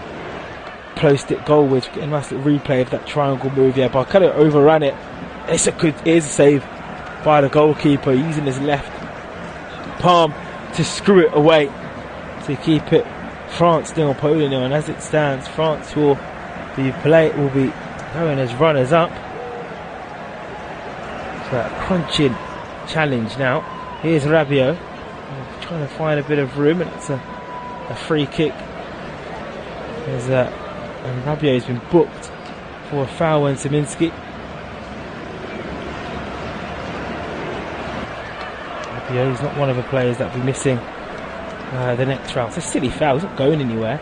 post it goalwards. Getting a nice little replay of that triangle move. Yeah, Barkello overran it. It is a save by the goalkeeper, using his left palm to screw it away to keep it France nil, Poland nil. And as it stands, France will be going as runners up. So a crunching challenge now. Here's Rabiot trying to find a bit of room, and it's a free kick. And Rabiot has been booked for a foul on Szymanski. Rabiot is not one of the players that will be missing the next round. It's a silly foul, it's not going anywhere.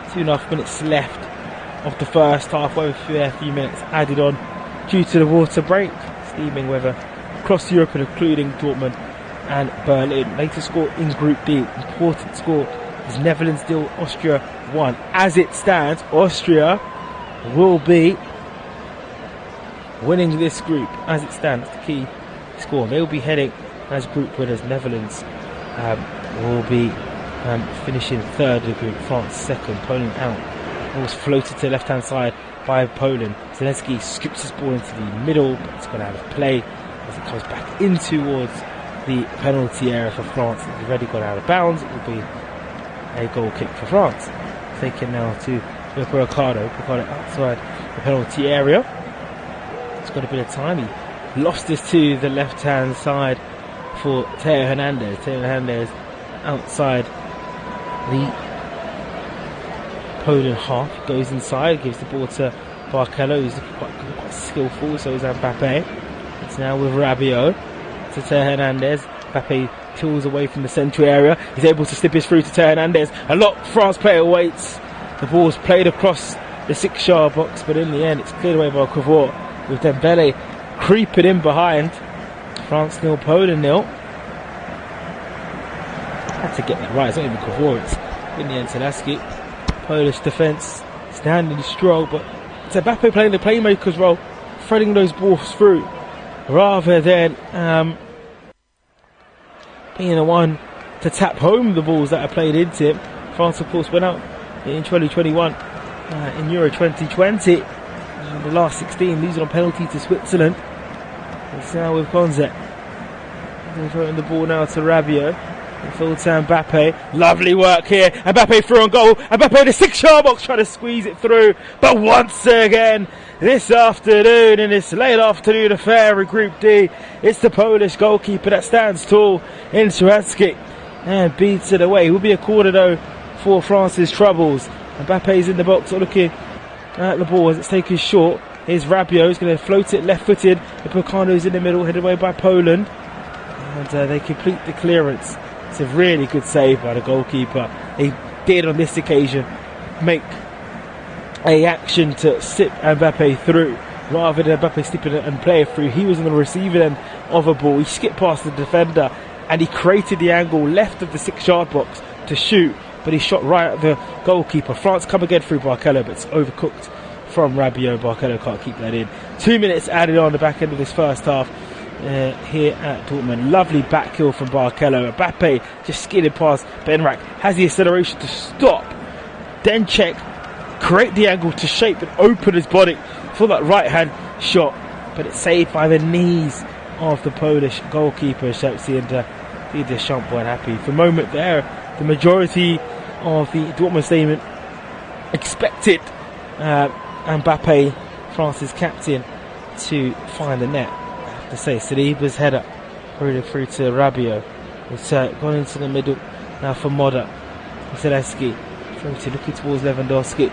2.5 minutes left of the first half, over a few minutes added on due to the water break. Steaming weather across Europe, including Dortmund and Berlin. Latest score in Group D, important score, is Netherlands 0, Austria 1. As it stands, Austria will be winning this group. As it stands, the key score. They will be heading as group winners. Netherlands will be finishing third of the group. France second. Poland out. Ball's floated to the left hand side by Poland. Zelensky scoops his ball into the middle, but it's gone out of play as it comes back in towards the penalty area for France. It's already gone out of bounds. It will be a goal kick for France. Taken now to Burkana. Burkana outside the penalty area. It's got a bit of time. He lost this to the left hand side for Theo Hernandez. Theo Hernandez outside the Poland half, goes inside, gives the ball to Barkello, who's quite skillful. So is Mbappe. It's now with Rabiot to Theo Hernandez. Mbappe tools away from the central area. He's able to slip his through to Theo Hernandez. A lot France player waits. The ball's played across the 6-yard box, but in the end it's cleared away by Cavort, with Dembele creeping in behind. France nil, Poland nil. Had to get that right. It's not even Cavort. It's in the end Zelensky. Polish defence standing strong, but it's Mbappe playing the playmaker's role, threading those balls through, rather than being the one to tap home the balls that are played into him. France, of course, went out in 2021 in Euro 2020, the last 16, losing on penalty to Switzerland. It's now with Konze. They're throwing the ball now to Rabiot. Full to Mbappe. Lovely work here. Mbappe through on goal. Mbappe in the 6-yard box trying to squeeze it through. But once again, this afternoon, in this late afternoon affair in Group D, it's the Polish goalkeeper that stands tall in Swansky and beats it away. It will be a corner though for France's troubles. Mbappe's in the box looking at the ball as it's taken short. Here's Rabiot, he's going to float it left-footed. Ipocano's in the middle, headed away by Poland. And they complete the clearance. It's a really good save by the goalkeeper. He did on this occasion make a action to slip Mbappe through rather than Mbappe slipping it and play it through. He was on the receiving end of a ball. He skipped past the defender and he created the angle left of the 6-yard box to shoot, but he shot right at the goalkeeper. France come again through Barkello, but it's overcooked from Rabiot. Barkello can't keep that in. 2 minutes added on the back end of this first half. Here at Dortmund. Lovely back heel from Barkello. Mbappe just skidding past Benrak. Has the acceleration to stop. Then check. Create the angle to shape and open his body for that right hand shot. But it's saved by the knees of the Polish goalkeeper, Shepsy, and Deschamps weren't happy. For a moment there, the majority of the Dortmund statement expected Mbappe, France's captain, to find the net. To say Saliba's header through to Rabiot. It's gone into the middle now for Moda. Zaleski looking towards Lewandowski.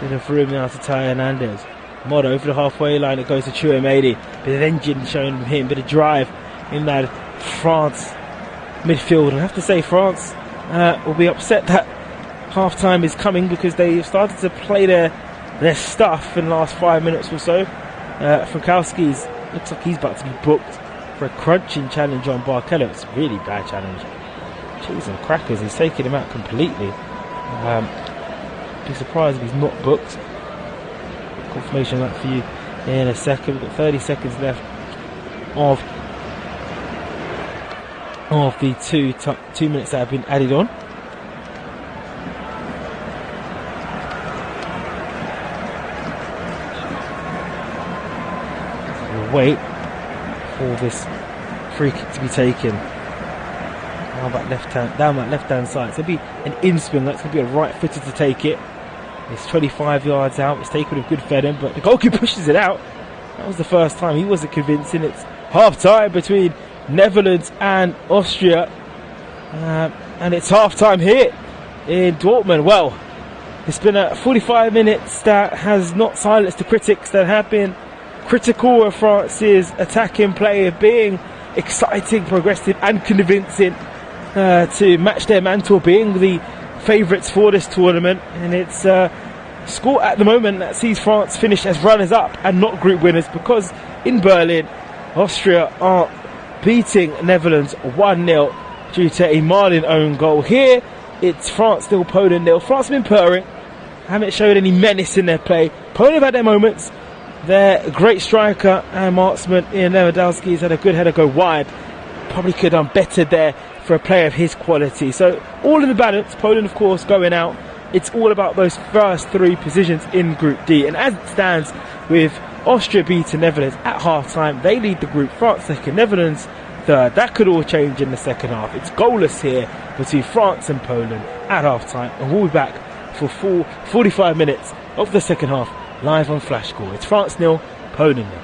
Bit of room now to Ty Hernandez. Moda over the halfway line, it goes to Chouameni. Bit of engine showing from him, bit of drive in that France midfield. I have to say France will be upset that half time is coming because they started to play their stuff in the last 5 minutes or so. Frankowski's looks like he's about to be booked for a crunching challenge on Barkello. It's a really bad challenge. Cheese and crackers, he's taking him out completely. Be surprised if he's not booked. Confirmation of that for you in a second. We've got 30 seconds left of the 2 minutes that have been added on. Wait for this free kick to be taken. Down that left hand side. So it'll be an in-spin. That's going to be a right footer to take it. It's 25 yards out. It's taken with good fedding, but the goalkeeper pushes it out. That was the first time. He wasn't convincing. It's half time between Netherlands and Austria, and it's half time here in Dortmund. Well, it's been a 45 minutes that has not silenced the critics that have been critical of France's attacking play, of being exciting, progressive and convincing to match their mantle, being the favourites for this tournament. And it's a score at the moment that sees France finish as runners-up and not group winners, because in Berlin Austria are beating Netherlands 1-0 due to a Marlin own goal. Here it's France nil, Poland nil. France have been purring, haven't showed any menace in their play. Poland have had their moments. Their great striker and marksman Ian Lewandowski has had a good header go wide. Probably could have done better there for a player of his quality. So all in the balance. Poland of course going out. It's all about those first three positions in Group D. And as it stands, with Austria beating Netherlands at half time, they lead the group. France second, Netherlands third. That could all change in the second half. It's goalless here between France and Poland at half time, and we'll be back for 45 minutes of the second half live on Flash Score. It's France nil, Poland nil.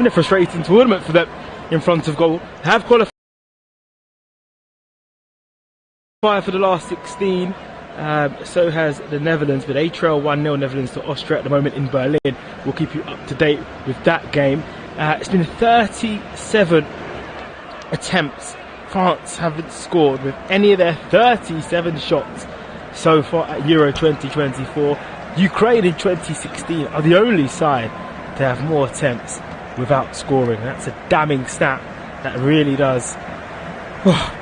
been a frustrating tournament for them in front of goal. Have qualified for the last 16. So has the Netherlands, but they trail 1-0 Netherlands to Austria at the moment in Berlin. We'll keep you up to date with that game. It's been 37 attempts. France haven't scored with any of their 37 shots so far at Euro 2024. Ukraine in 2016 are the only side to have more attempts without scoring. That's a damning stat that really does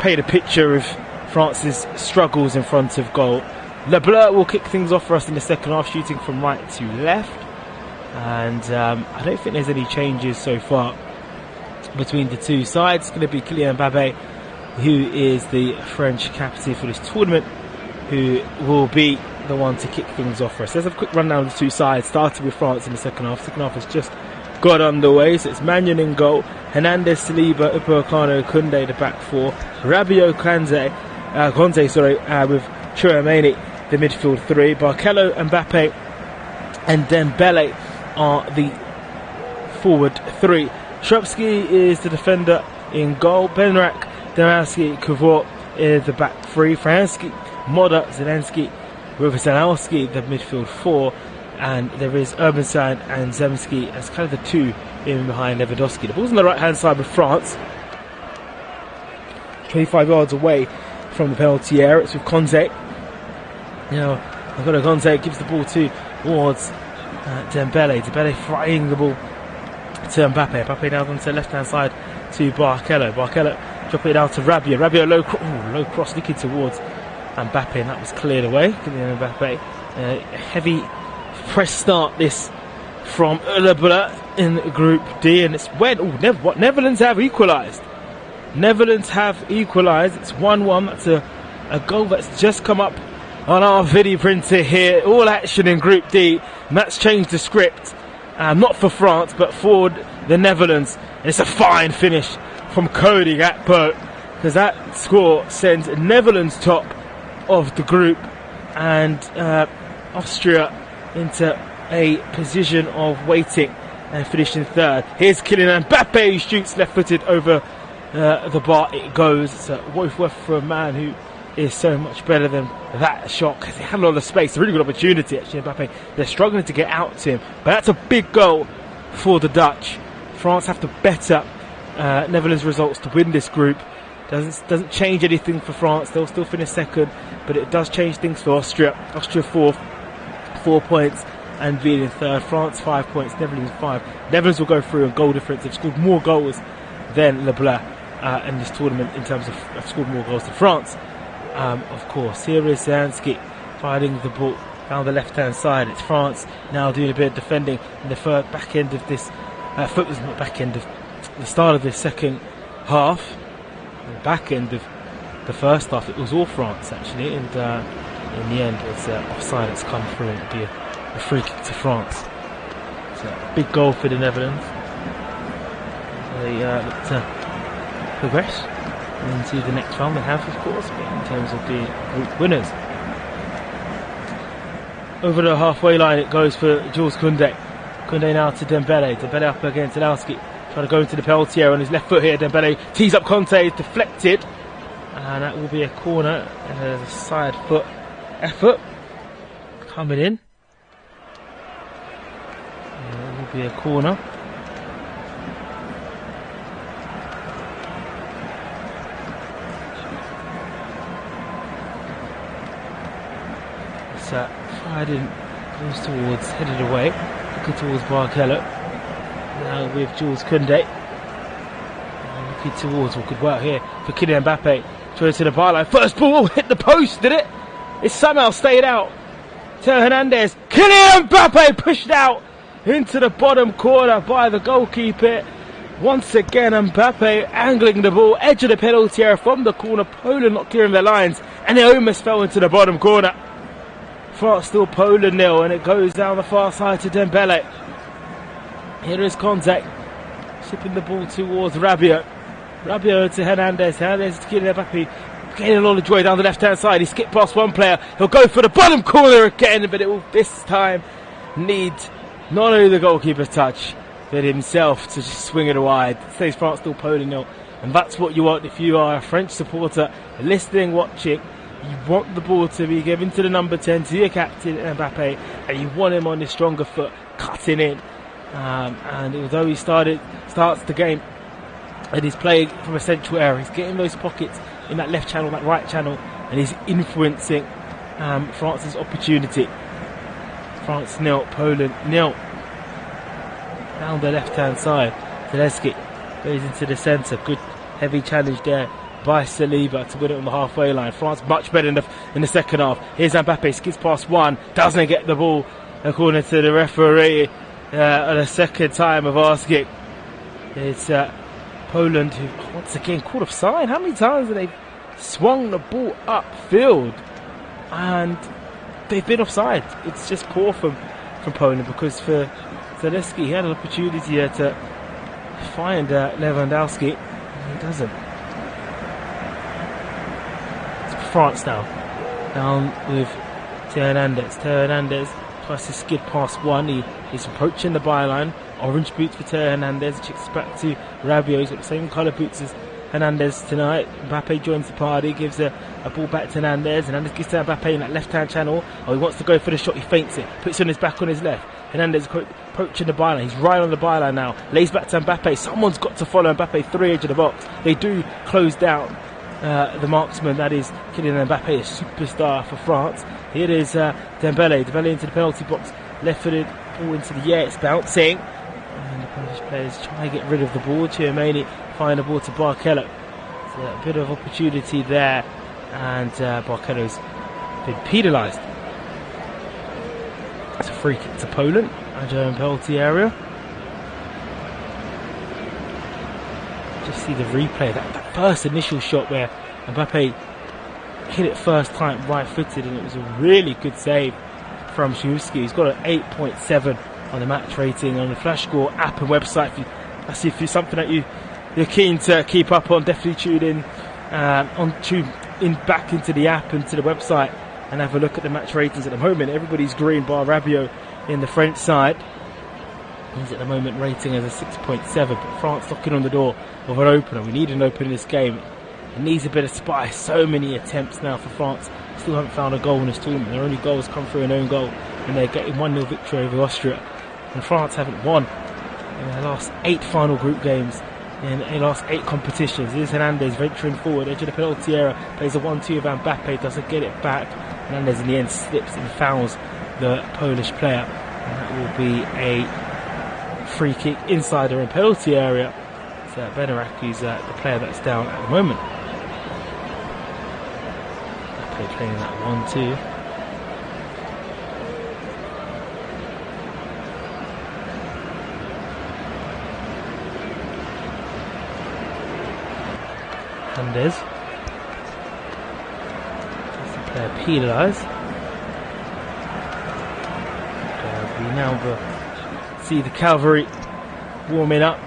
paint a picture of France's struggles in front of goal. Le Bleu will kick things off for us in the second half, shooting from right to left. And I don't think there's any changes so far between the two sides. It's going to be Kylian Mbappe, who is the French captain for this tournament, who will be the one to kick things off for us. Let's have a quick rundown of the two sides, starting with France in the second half. Second half has just got underway, so it's Magnan in goal, Hernandez, Saliba, Upamecano, Koundé the back four, Rabiot, Conte, with Chouameni the midfield three, Barkello, Mbappe and Dembele are the forward three. Shrubsky is the defender in goal, Benrak, Demansky, Kavort is the back three, Fransky, Moda, Zelensky, Lewandowski, the midfield 4, and there is Urbansan and Zemski as kind of the 2 in behind Lewandowski. The ball's on the right hand side with France, 25 yards away from the penalty area. It's with Conte. Now, Conte gives the ball towards Dembele. Dembele flying the ball to Mbappe. Mbappe now onto the left hand side to Barkello. Barkello dropping it down to Rabiot. Rabiot low cross looking towards Mbappe, and that was cleared away. Mbappe, heavy press start this from Ullabula in Group D, and it's when Netherlands have equalised. Netherlands have equalised. It's 1-1. That's a goal that's just come up on our video printer here. All action in Group D, and that's changed the script. Not for France, but for the Netherlands. And it's a fine finish from Cody Gakpo, because that score sends Netherlands top of the group and Austria into a position of waiting and finishing third. Here's Kylian Mbappe, who shoots left-footed over the bar. It goes. It's a worth for a man who is so much better than that shot, because he had a lot of space. A really good opportunity, actually. Mbappe, they're struggling to get out to him, but that's a big goal for the Dutch. France have to better Netherlands results to win this group. Doesn't change anything for France. They'll still finish second, but it does change things for Austria. Austria 4 points, and being in third. France 5 points, Netherlands 5. Netherlands will go through in goal difference. They've scored more goals than Leblanc in this tournament in terms of have scored more goals than France. Of course, here is Zelensky fighting the ball down the left-hand side. It's France now doing a bit of defending in the back end of this. Back end of the start of the second half. The back end of the first half, it was all France actually, and in the end, it's offside that's come through. It'll be a free kick to France. It's a big goal for the Netherlands. They look to progress into the next round. They have, of course, in terms of the group winners. Over the halfway line it goes for Jules Koundé. Koundé now to Dembele. Dembele up against Lewandowski. Trying to go into the penalty area on his left foot here. Dembele tees up Conte, deflected. And that will be a corner. And there's a side foot effort coming in. And it will be a corner. It's fired in, goes towards, headed away, looking towards Barkello. Now with Jules Koundé. Looking towards what could work here for Kylian Mbappe. Throws to the byline. First ball hit the post, did it? It somehow stayed out. Theo Hernandez. Kylian Mbappe pushed out into the bottom corner by the goalkeeper. Once again, Mbappe angling the ball, edge of the penalty area from the corner. Poland not clearing their lines, and it almost fell into the bottom corner. France still Poland 0, and it goes down the far side to Dembele. Here is Conte, shipping the ball towards Rabiot. Rabiot to Hernandez. Hernandez to Kylian Mbappe, getting a lot of joy down the left-hand side. He skipped past one player. He'll go for the bottom corner again, but it will this time need not only the goalkeeper's touch, but himself to just swing it wide. It says France still Poland 0, and that's what you want if you are a French supporter listening, watching. You want the ball to be given to the number 10, to your captain Mbappe, and you want him on his stronger foot, cutting in. And although he starts the game and he's playing from a central area, he's getting those pockets in that left channel, that right channel, and he's influencing France's opportunity. France 0, Poland 0. Down the left-hand side, Zelensky goes into the centre. Good heavy challenge there by Saliba to win it on the halfway line. France much better in the second half. Here's Mbappe, skids past one, doesn't get the ball according to the referee on a second time of asking. It's Poland who once again caught offside. How many times have they swung the ball upfield and they've been offside? It's just poor from Poland, because for Zelensky he had an opportunity here to find Lewandowski, and he doesn't. France now, down with Theo Hernandez. Theo Hernandez tries to skid past one. He's approaching the byline. Orange boots for Theo Hernandez. Checks back to Rabiot. He's got the same colour boots as Hernandez tonight. Mbappe joins the party, gives a ball back to Hernandez. Hernandez gives to Mbappe in that left-hand channel. Oh, he wants to go for the shot, he feints it, puts it on his back on his left. Hernandez approaching the byline, he's right on the byline now. Lays back to Mbappe, someone's got to follow Mbappe 3 edge of the box. They do close down the marksman, that is Kylian Mbappe, a superstar for France. Here is Dembele into the penalty box, left-footed, ball into the air, it's bouncing. And the Polish players try to get rid of the ball. Tchouameni find the ball to Barkello. It's a bit of opportunity there, and Barkello's been penalised. It's a free kick to Poland, Adjo in penalty area. Just see the replay, that first initial shot where Mbappe hit it first time right-footed, and it was a really good save from Lewandowski. He's got an 8.7 on the match rating on the Flash Score app and website. If it's something that you're keen to keep up on, definitely tune in back into the app and to the website and have a look at the match ratings. At the moment, everybody's green bar Rabiot in the French side. He's at the moment rating as a 6.7, but France knocking on the door of an opener. We need an opener in this game. It needs a bit of spice. So many attempts now for France. Still haven't found a goal in this tournament. Their only goals come through an own goal, and they're getting 1-0 victory over Austria. And France haven't won in their last 8 final group games in their last 8 competitions. Here's Hernandez venturing forward, edge of the penalty area, plays a 1-2 of Mbappe, doesn't get it back. Hernandez in the end slips and fouls the Polish player, and that will be a free kick inside their own penalty area. So Benarak, who's the player that's down at the moment. Mbappe playing that 1-2. Hernandez. That's the player penalised. We now see the cavalry warming up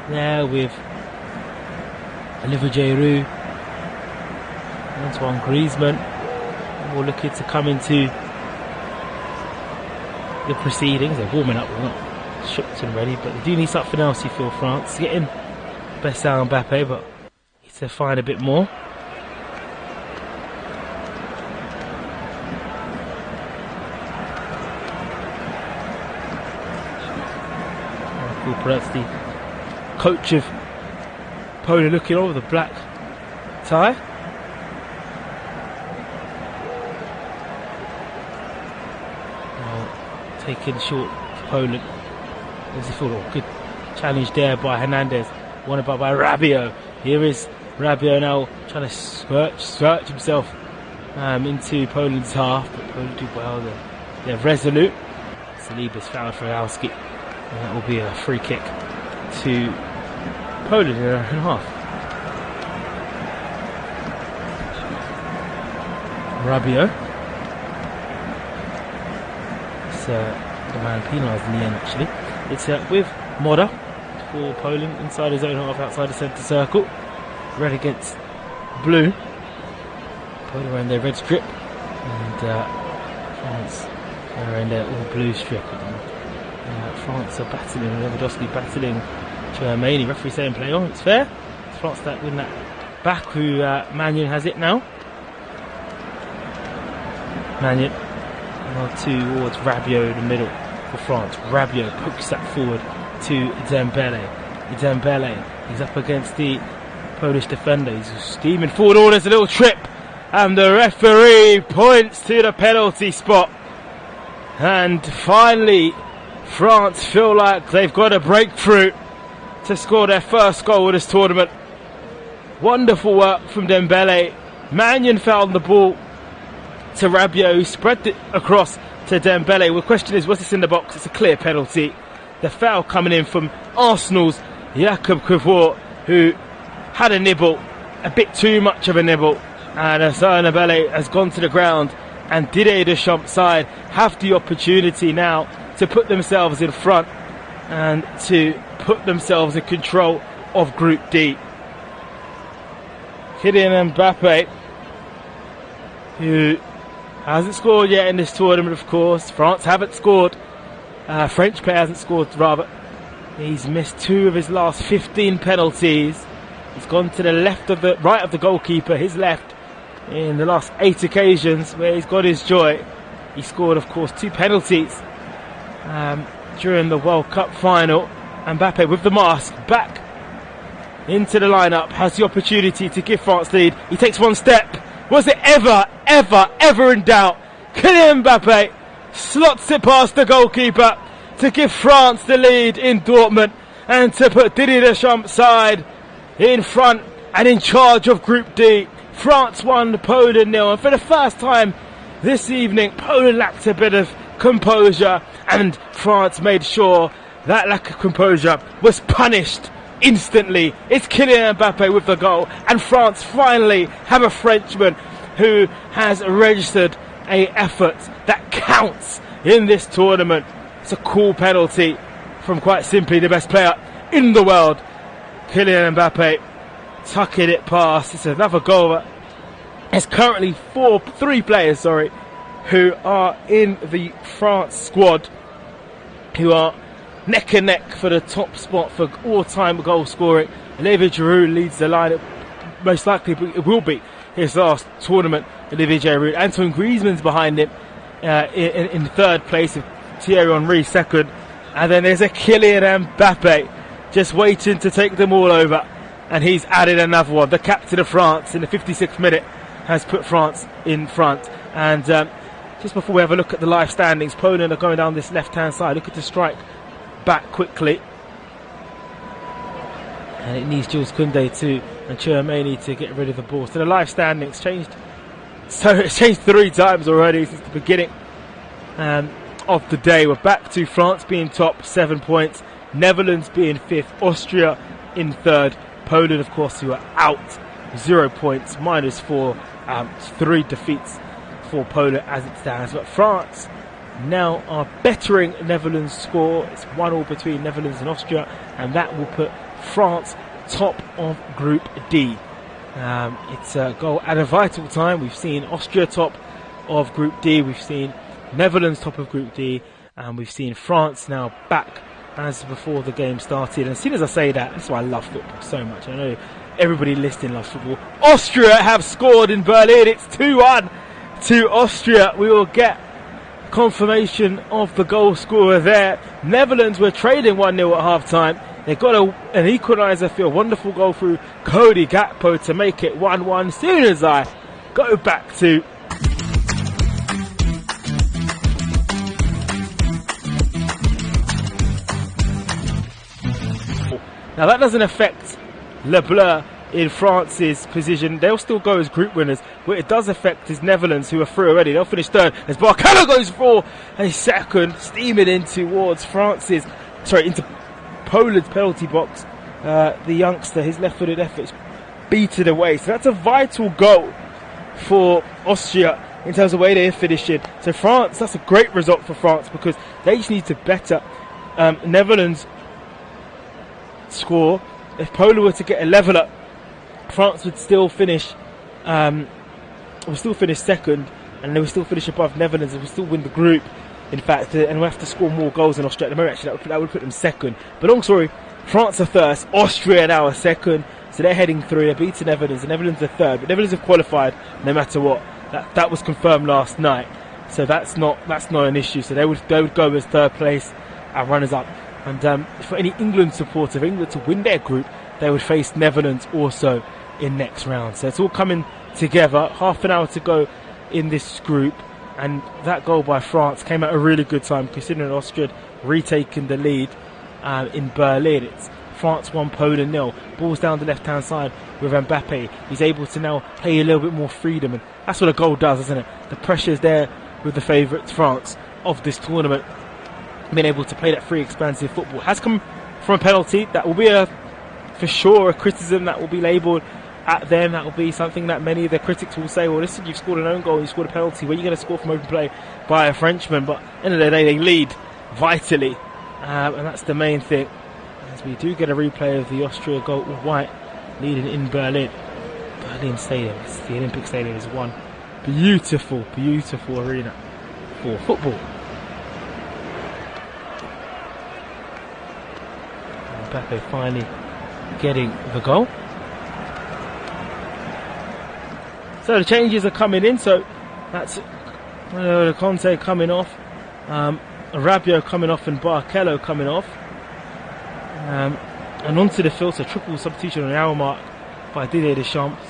there with Olivier Giroud, Antoine Griezmann, all looking to come into the proceedings. They're warming up, they're not shooked and ready, but they do need something else, you feel, France. Getting best out Mbappe, but need to find a bit more. That's the coach of Poland looking over the black tie. Now taken short to Poland. As if good challenge there by Hernandez, won by Rabiot. Here is Rabiot now trying to search himself into Poland's half, but Poland do well. They're resolute. Saliba's fouled for Lewandowski. And that will be a free kick to Poland in their own half. Rabiot. It's the man penalised in the end, actually. It's with Moda for Poland inside his own half, outside the centre circle. Red against blue. Poland around their red strip, and France are in their all blue strip. France are battling, Lewandowski battling Tchouameni. Referee saying play on, it's fair. It's France that win that back, who Mannion has it now. Mannion towards Rabiot in the middle for France. Rabiot pokes that forward to Dembele. Dembele, he's up against the Polish defender. He's steaming forward. Oh, there's a little trip, and the referee points to the penalty spot. And finally, France feel like they've got a breakthrough to score their first goal of this tournament. Wonderful work from Dembele. Mannion found the ball to Rabiot, who spread it across to Dembele. Well, the question is, was this in the box? It's a clear penalty. The foul coming in from Arsenal's Jakub Kivor, who had a nibble, a bit too much of a nibble, and Dembele has gone to the ground, and Didier Deschamps' side have the opportunity now to put themselves in front and to put themselves in control of Group D. Kylian Mbappe, who hasn't scored yet in this tournament, of course. France haven't scored. French player hasn't scored, rather. He's missed 2 of his last 15 penalties. He's gone to the right of the goalkeeper, his left, in the last 8 occasions where he's got his joy. He scored, of course, 2 penalties during the World Cup final. Mbappe with the mask, back into the lineup, has the opportunity to give France lead. He takes one step. Was it ever in doubt? Kylian Mbappe slots it past the goalkeeper to give France the lead in Dortmund and to put Didier Deschamps' side in front and in charge of Group D. France won, Poland 0, and for the first time this evening Poland lacked a bit of composure, and France made sure that lack of composure was punished instantly. It's Kylian Mbappe with the goal, and France finally have a Frenchman who has registered an effort that counts in this tournament. It's a cool penalty from quite simply the best player in the world, Kylian Mbappe, tucking it past. It's another goal. There's currently 3 players who are in the France squad who are neck and neck for the top spot for all-time goal scoring. Olivier Giroud leads the line. Most likely it will be his last tournament. Olivier Giroud. Antoine Griezmann's behind him in 3rd place, with Thierry Henry 2nd. And then there's a Kylian Mbappe just waiting to take them all over. And he's added another one. The captain of France in the 56th minute has put France in front. And just before we have a look at the live standings, Poland are going down this left-hand side, looking to strike back quickly. And it needs Jules Koundé and Tchouaméni to get rid of the ball. So the live standings changed. So it's changed 3 times already since the beginning of the day. We're back to France being top, 7 points. Netherlands being 5th. Austria in 3rd. Poland, of course, who are out, 0 points, -4. 3 defeats for Poland as it stands. But France now are bettering Netherlands' score. It's 1-1 between Netherlands and Austria, and that will put France top of Group D. It's a goal at a vital time. We've seen Austria top of Group D, we've seen Netherlands top of Group D, and we've seen France now back as before the game started. And as soon as I say that, that's why I love football so much. I know everybody listening loves football. Austria have scored in Berlin. It's 2-1 to Austria. We will get confirmation of the goal scorer there. Netherlands were trailing 1-0 at half time. They got an equaliser for a wonderful goal through Cody Gakpo to make it 1-1. As soon as I go back to now, that doesn't affect Le Bleu in France's position. They'll still go as group winners. What it does affect is Netherlands, who are through already. They'll finish 3rd as Barcala goes for a 2nd, steaming in towards into Poland's penalty box. The youngster, his left-footed efforts beaten away. So that's a vital goal for Austria in terms of the way they're finishing. So France, that's a great result for France, because they just need to better Netherlands' score. If Poland were to get a level up, France would still finish 2nd, and they would still finish above Netherlands and would still win the group, in fact, and we'll have to score more goals than Austria. Actually, that would put them 2nd. But long story, France are 1st, Austria now are 2nd, so they're heading through. They're beating Netherlands, and Netherlands are 3rd, but Netherlands have qualified no matter what. That was confirmed last night, so that's not an issue. So they would go as 3rd place and runners up. And for any England supporter, of England to win their group, they would face Netherlands also in next round. So it's all coming together. Half an hour to go in this group, and that goal by France came at a really good time, considering Austria had retaken the lead in Berlin. It's France 1, Poland 0. Ball's down the left-hand side with Mbappe. He's able to now play a little bit more freedom, and that's what a goal does, isn't it? The pressure's there with the favourites, France, of this tournament. Being able to play that free, expansive football has come from a penalty. That will be for sure a criticism that will be labelled at them. That will be something that many of their critics will say, well, listen, you've scored an own goal, you scored a penalty, where are you going to score from open play by a Frenchman? But at the end of the day, they lead vitally, and that's the main thing. As we do get a replay of the Austria goal, white leading in Berlin Stadium. It's the Olympic Stadium is one beautiful arena for football. Mbappe finally getting the goal. So the changes are coming in. So that's Conte coming off, Rabiot coming off, and Barkello coming off. And onto the field, so triple substitution on the hour mark by Didier Deschamps.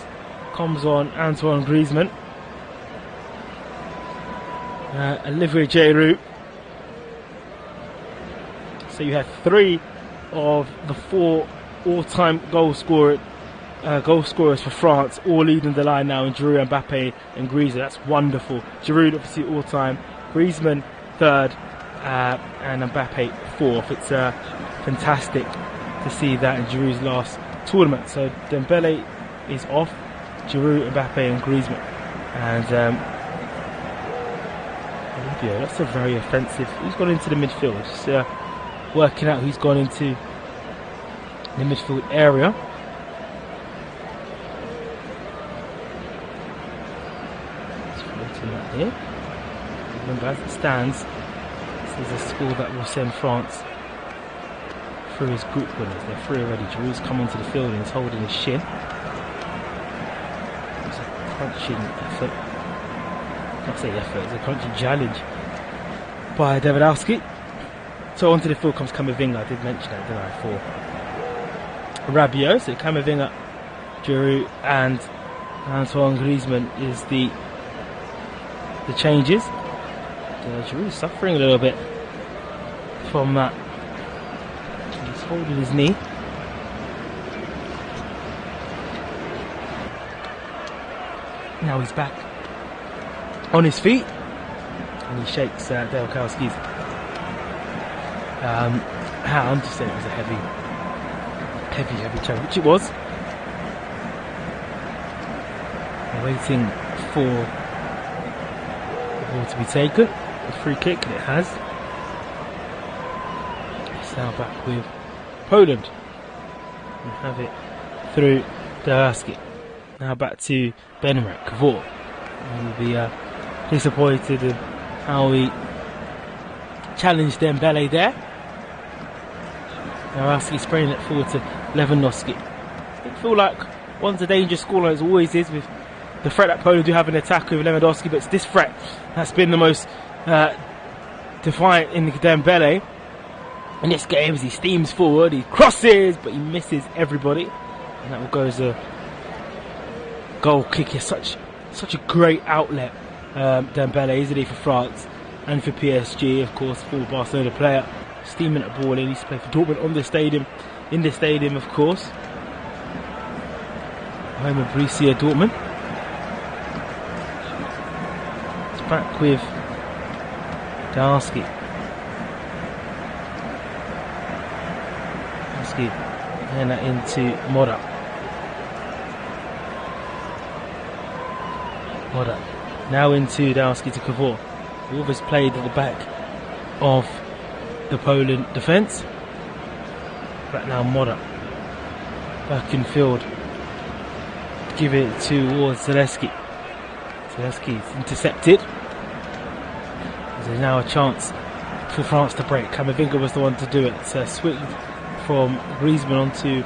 Comes on Antoine Griezmann. Olivier Giroud. So you have 3 of the 4 all-time goal scorers for France, all leading the line now in Giroud, Mbappe and Griezmann. That's wonderful. Giroud obviously all-time, Griezmann 3rd, and Mbappe 4th. It's fantastic to see that in Giroud's last tournament. So Dembele is off, Giroud, Mbappe and Griezmann. And Olivier, that's a very offensive. Who's gone into the midfield? Just working out who's gone into the midfield area. Just floating that here. Remember, as it stands, this is a score that will send France through his group winners. They're 3 already. Giroud's come onto the field and he's holding his shin. It's a crunching effort. I say effort, it's a crunching challenge by Lewandowski. So onto the field comes Camavinga. I did mention that, didn't I, for Rabiot. So Camavinga, Giroud and Antoine Griezmann is the changes. Giroud's suffering a little bit from that. He's holding his knee. Now he's back on his feet and he shakes Lewandowski's hand to say it was a heavy challenge, which it was. Waiting for the ball to be taken, the free kick, and it has. It's now back with Poland and have it through Lewandowski. Now back to Benrek Kavor. He'll be disappointed in how he challenged Dembele there. Lewandowski spraying it forward to Lewandowski. I feel like one's a dangerous scoreline, as always is, with the threat that Poland do have an attack with Lewandowski, but it's this threat that's been the most defiant in Dembele in this game as he steams forward, he crosses, but he misses everybody, and that will go as a goal kick. Is such a great outlet, Dembele, isn't he, for France and for PSG, of course, for Barcelona player, steaming a ball in. He's played for Dortmund in the stadium, of course, home of Borussia Dortmund. It's back with Lewandowski. And that into Moda. Now into Lewandowski to Kavor. Always played at the back of the Poland defence. But now Moda back in field. Give it towards Zalewski. Zalewski's intercepted. There's now a chance for France to break. Camavinga was the one to do it. It's swinged from Griezmann onto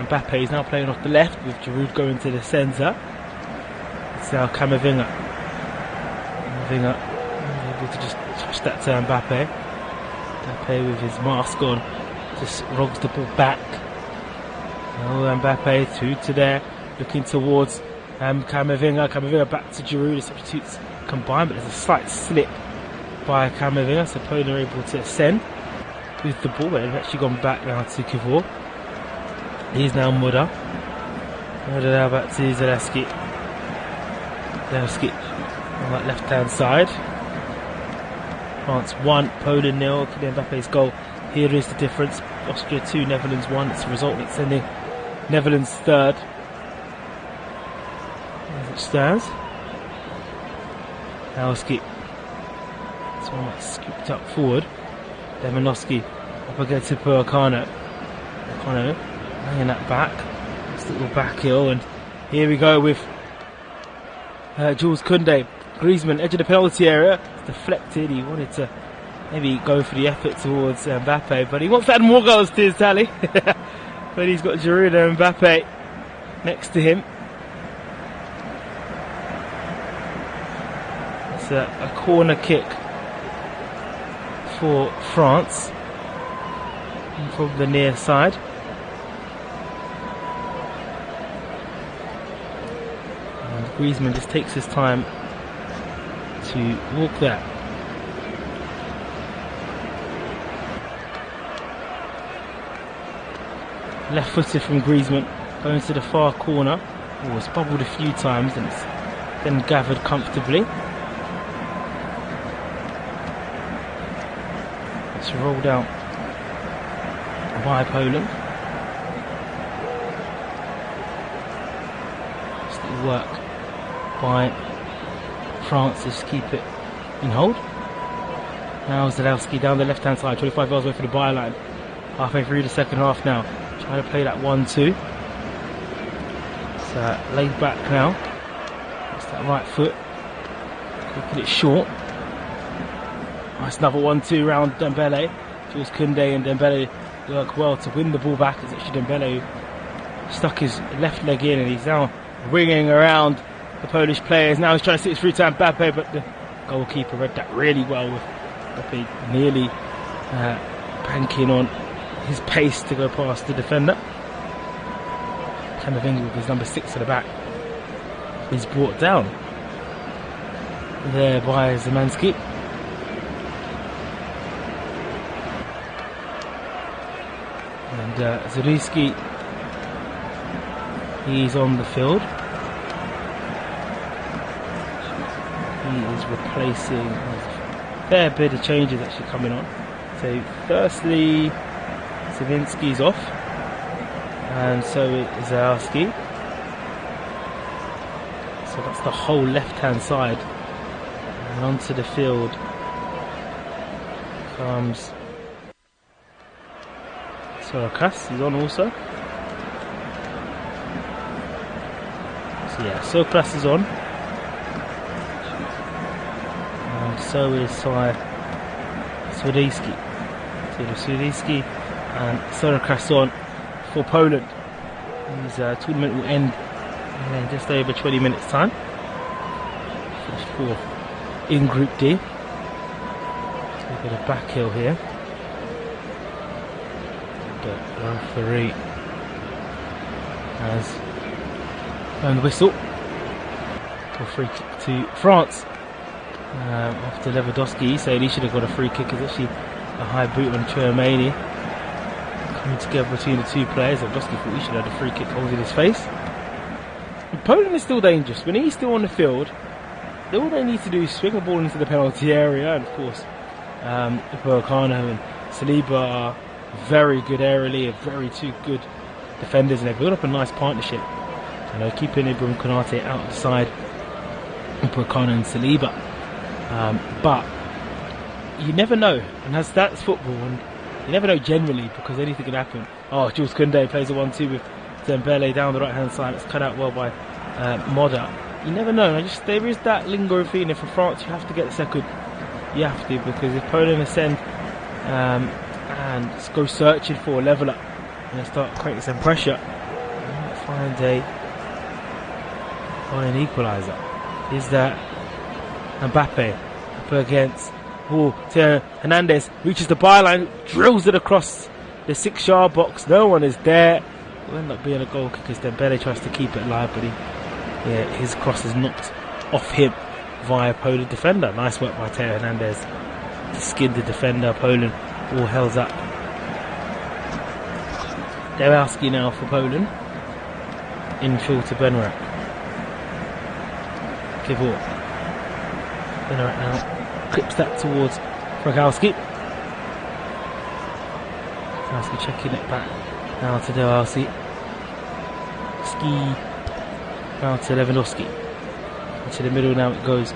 Mbappe. He's now playing off the left with Giroud going to the centre. It's now Camavinga able to just touch that to Mbappe. Mbappe with his mask on just rogs the ball back. Oh, Mbappe through to there, looking towards Camavinga. Camavinga back to Giroud. The substitutes combined, but there's a slight slip by Camavinga, so Poland are able to ascend with the ball, but they've actually gone back now to Kavor. Here's now Moda. Moda now back to Zalewski. Zalewski on that left hand side. France 1, Poland 0. Kylian Mbappe's goal. Here is the difference. Austria 2, Netherlands 1. It's a result extending Netherlands 3rd. As it stands. Lewandowski. This one that's scooped up forward. Lewandowski up against Upamecano. Hanging that back. This little back heel, and here we go with Jules Koundé. Griezmann, edge of the penalty area. It's deflected. He wanted to maybe go for the effort towards Mbappe, but he wants to add more goals to his tally. But he's got Giroud and Mbappe next to him. It's a corner kick for France from the near side. And Griezmann just takes his time to walk that. Left footed from Griezmann, going to the far corner. Oh, it's bubbled a few times and it's then gathered comfortably. It's rolled out by Poland. Still work by France to just keep it in hold. Now Lewandowski down the left hand side, 25 yards away from the byline. Halfway through the second half now. Trying to play that 1-2. It's laid back now. It's that right foot. Keeping it short. Nice another 1-2 round Dembele. Jules Koundé and Dembele work well to win the ball back. It's actually Dembele who stuck his left leg in and he's now ringing around the Polish players. Now he's trying to sit it through to Mbappe, but the goalkeeper read that really well with Mbappe nearly banking on his pace to go past the defender. Camavinga with his number 6 at the back is brought down there by Szymanski. And Zalewski, he's on the field. He is replacing a fair bit of changes actually coming on. So firstly, Savinski's off, and so is Zalewski. So that's the whole left-hand side. And onto the field comes Sokratis. He's on also. So yeah, Sokratis is on, and so is Swiderski. So Swiderski and Sokratis on for Poland. His tournament will end in just over 20 minutes time. Finished 4th in Group D. So we've got a back heel here. The referee has blown the whistle for free kick to France. After Lewandowski saying he should have got a free kick, is actually a high boot on Chouameni. Coming together between the two players. Lewandowski thought he should have had a free kick holding his face. And Poland is still dangerous. When he's still on the field, all they need to do is swing the ball into the penalty area, and of course Upamecano and Saliba are very good aerially, very two good defenders, and they've built up a nice partnership. You know, keeping Ibrahim Konate out of the side, Upamecano and Saliba. But you never know, and that's football, and you never know generally because anything can happen. Oh, Jules Koundé plays a 1-2 with Dembele down the right hand side. It's cut out well by Moda. You never know. There is that lingering feeling. For France, you have to get the second. You have to, because if Poland ascend and go searching for a level up and they start creating some pressure, they might find an equaliser. Is that Mbappe up against Theo Hernandez, reaches the byline, drills it across the 6-yard box. No one is there. It will end up being a goal kick as Dembele tries to keep it live, but his cross is knocked off him via Poland defender. Nice work by Theo Hernandez to skin the defender. Poland all held up. Lewandowski now for Poland. Infield to Benrak. Kivor. Benrak now clips that towards Fragowski. Fragowski checking it back now to Lewandowski. Ski now to Lewandowski. Into the middle now it goes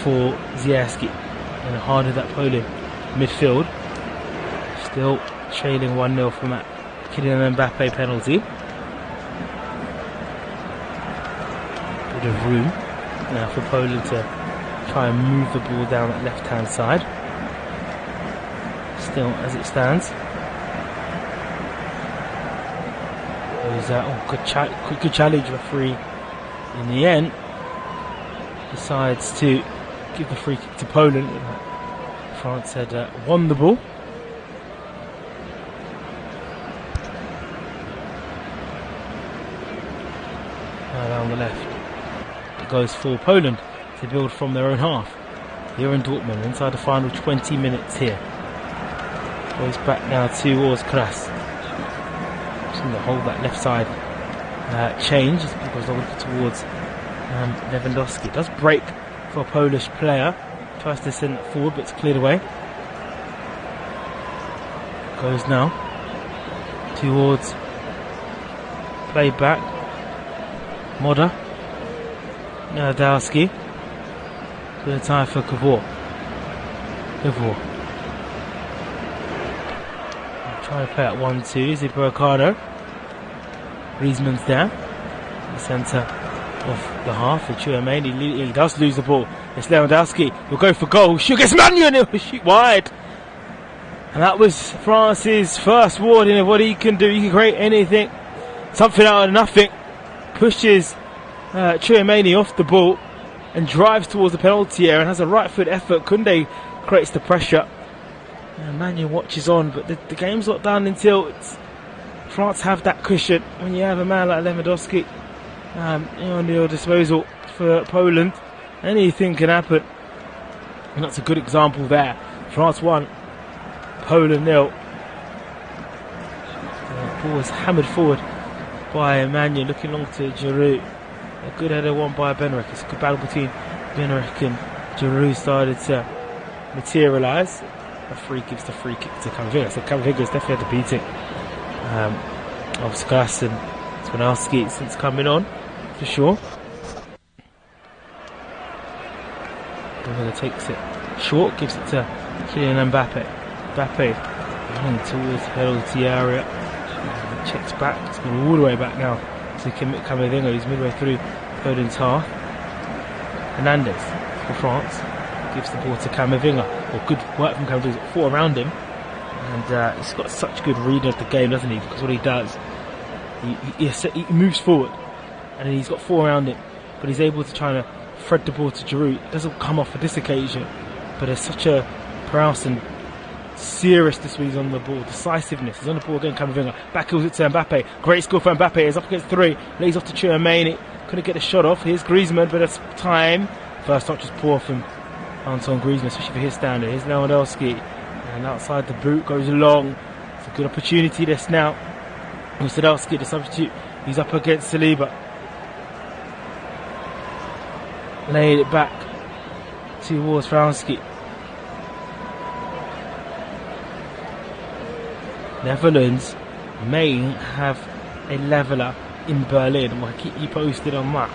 for Ziyechski. And harder that Poland midfield. Still trailing 1-0 from that Kylian Mbappe penalty. Bit of room now for Poland to try and move the ball down that left hand side. Still as it stands. Good challenge referee in the end decides to give the free kick to Poland. France had won the ball. Now down the left. It goes for Poland to build from their own half. Here in Dortmund, inside the final 20 minutes here. Goes back now towards Kras. Just going to hold that left side change as it goes over towards Lewandowski. It does break for a Polish player. Tries to send it forward, but it's cleared away. Goes now towards play back. Moda. Lewandowski. Good time for Kavor. Trying to play at 1-2. Zibrocano. Griezmann's down. The centre of the half for Chouameni. He does lose the ball. It's Lewandowski. He'll go for goal. Shoot against Manu and he'll shoot wide. And that was France's first warning of what he can do. He can create anything. Something out of nothing. Pushes Chouameni off the ball and drives towards the penalty area and has a right foot effort. Koundé creates the pressure. And Manu watches on, but the game's not done until France have that cushion. When you have a man like Lewandowski on your disposal for Poland, anything can happen. And that's a good example there. France 1, Poland 0. The ball is hammered forward by Manu, looking long to Giroud. A good header won by Benrek. It's a good battle between Benrek and Giroud started to materialise. The free gives the free kick to Camavinga. So Camavinga's definitely had the beating of Sklas and Lewandowski since coming on, for sure. Camavinga takes it short, gives it to Kylian Mbappe. Mbappe running towards the penalty area. Checks back. It's going all the way back now to Camavinga, who's midway through Poland's half. Hernandez for France gives the ball to Camavinga. Well, good work from Camavinga. He's got 4 around him, and he's got such good reading of the game, doesn't he? Because what he does, he moves forward, and then he's got 4 around him, but he's able to try to thread the ball to Giroud. It doesn't come off for this occasion, but there's such a prowess and seriousness when he's on the ball, decisiveness. He's on the ball again, Camavinga. Back heels it to Mbappe. Great score for Mbappe. He's up against 3. Lays off to Chouameni. Couldn't get a shot off. Here's Griezmann, but it's time. First touch is poor from Antoine Griezmann, especially for his standard. Here's Lewandowski. And outside the boot goes long. It's a good opportunity this now. Lewandowski, the substitute. He's up against Saliba. Laid it back towards Lewandowski. Netherlands may have a leveller in Berlin. We'll keep you posted on that.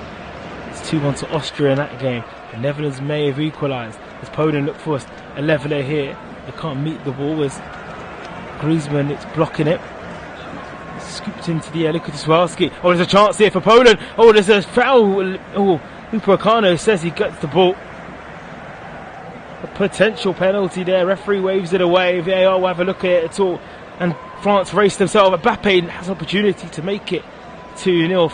It's 2-1 to Austria in that game. The Netherlands may have equalised as Poland look for a leveller here. They can't meet the ball as Griezmann, it's blocking it. Scooped into the air. Look at Lewandowski. Oh, there's a chance here for Poland. Oh, there's a foul. Oh, Upamecano says he gets the ball. A potential penalty there. Referee waves it away. VAR will have a look at it at all. And France race themselves. Mbappe has an opportunity to make it 2-0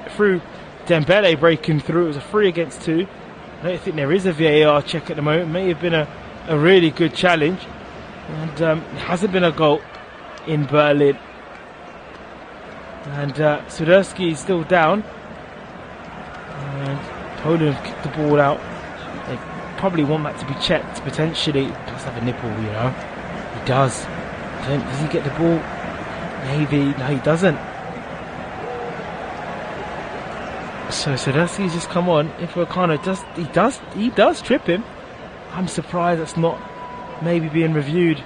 through Dembele breaking through. It was a 3 against 2. I don't think there is a VAR check at the moment. It may have been a really good challenge. And it hasn't been a goal in Berlin. And Lewandowski is still down. And Poland have kicked the ball out. They probably want that to be checked, potentially. He does have a nipple, you know. He does. Does he get the ball? Maybe. No, he doesn't. So Lewandowski's just come on. If Wakano he does trip him. I'm surprised that's not maybe being reviewed.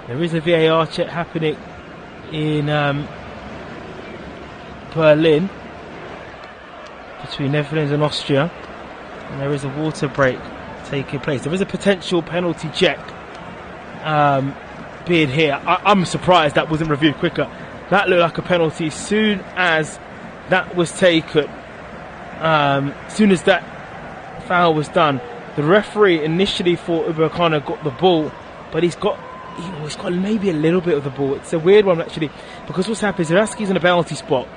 There is a VAR check happening in Berlin between Netherlands and Austria, and there is a water break taking place. There is a potential penalty check being here. I'm surprised that wasn't reviewed quicker. That looked like a penalty as soon as that was taken. As soon as that foul was done, the referee initially thought Upamecano got the ball, but he's got maybe a little bit of the ball. It's a weird one actually, because what's happened is Lewandowski's in a penalty spot.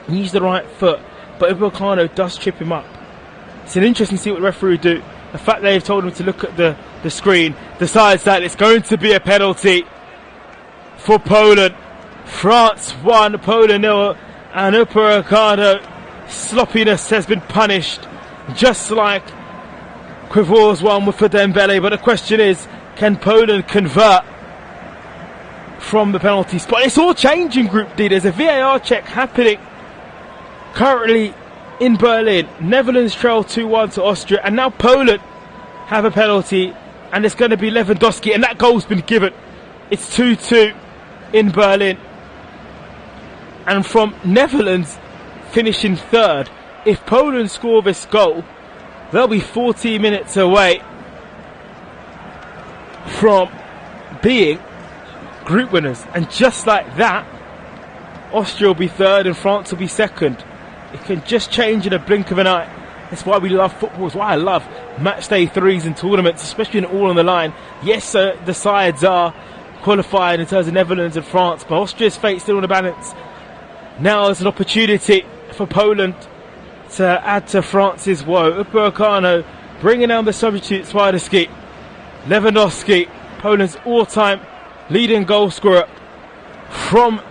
He used the right foot, but Upamecano does trip him up. It's an interesting to see what the referee do. The fact they've told him to look at the screen decides that it's going to be a penalty for Poland. France 1, Poland 0, and Upamecano sloppiness has been punished, just like Quivor's one for Dembele. But the question is, can Poland convert from the penalty spot? It's all changing Group D. There's a VAR check happening currently in Berlin. Netherlands trail 2-1 to Austria, and now Poland have a penalty, and it's going to be Lewandowski, and that goal's been given. It's 2-2 in Berlin. And from Netherlands finishing third, if Poland score this goal, they'll be 40 minutes away from being group winners. And just like that, Austria will be third and France will be second. It can just change in a blink of an eye. That's why we love football. It's why I love matchday threes in tournaments, especially in all on the line. Yes, the sides are qualified in terms of Netherlands and France, but Austria's fate still on the balance. Now there's an opportunity for Poland to add to France's woe. Upamecano bringing down the substitute Swiderski. Lewandowski, Poland's all-time leading goal scorer, from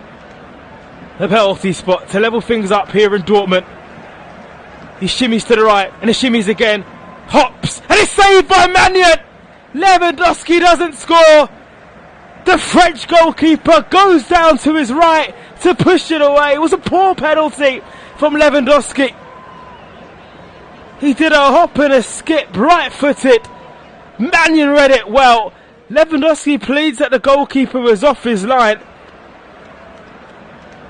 the penalty spot to level things up here in Dortmund. He shimmies to the right and he shimmies again. Hops and it's saved by Magnan. Lewandowski doesn't score. The French goalkeeper goes down to his right to push it away. It was a poor penalty from Lewandowski. He did a hop and a skip, right-footed. Magnan read it well. Lewandowski pleads that the goalkeeper was off his line.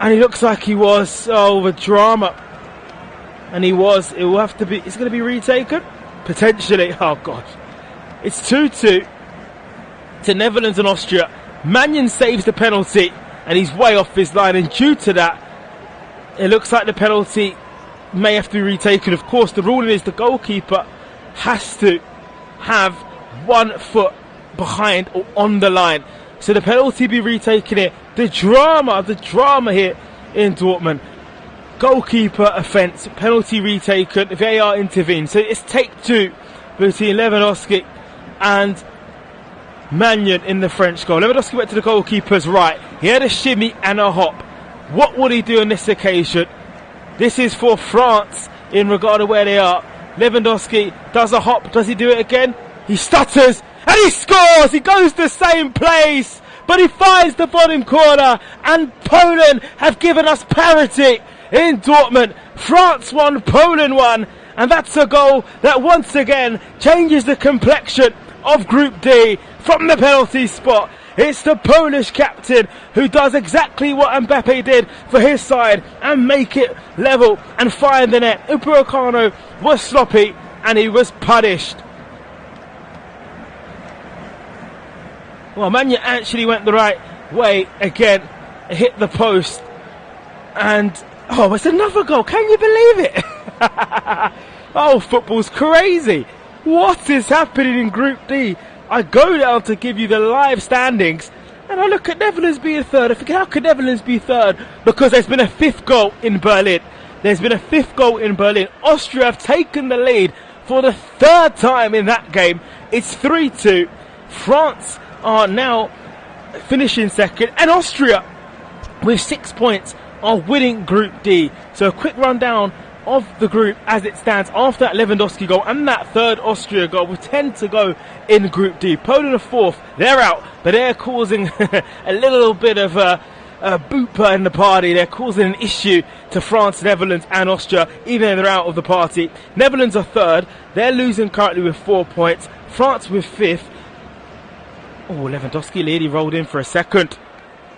And he looks like he was. Oh, the drama. And he was. It will have to be. It's going to be retaken? Potentially. Oh, God. It's 2-2 to Netherlands and Austria. Magnan saves the penalty and he's way off his line, and due to that it looks like the penalty may have to be retaken. Of course, the ruling is the goalkeeper has to have 1 foot behind or on the line, so the penalty be retaken here. The drama here in Dortmund. Goalkeeper offence, penalty retaken, VAR intervened, so it's take 2 between Lewandowski and Magnan in the French goal. Lewandowski went to the goalkeeper's right. He had a shimmy and a hop. What would he do on this occasion? This is for France in regard to where they are. Lewandowski does a hop. Does he do it again? He stutters and he scores. He goes the same place, but he finds the bottom corner, and Poland have given us parity in Dortmund. France won, Poland won, and that's a goal that once again changes the complexion of Group D. From the penalty spot, it's the Polish captain who does exactly what Mbappe did for his side and make it level and find the net. Upamecano was sloppy and he was punished. Well, Magnan actually went the right way again, hit the post, and oh, it's another goal. Can you believe it? Oh, football's crazy. What is happening in Group D? I go down to give you the live standings, and I look at Netherlands being third. I think, how could Netherlands be third? Because there's been a 5th goal in Berlin. There's been a 5th goal in Berlin. Austria have taken the lead for the 3rd time in that game. It's 3-2. France are now finishing second, and Austria, with 6 points, are winning Group D. So a quick rundown of the group as it stands after that Lewandowski goal and that 3rd Austria goal, with 10 to go in Group D. Poland are 4th, they're out, but they're causing a little bit of a booper in the party. They're causing an issue to France, Netherlands and Austria, even though they're out of the party. Netherlands are 3rd, they're losing currently with 4 points. France with 5th. Oh, Lewandowski lead, he rolled in for a second,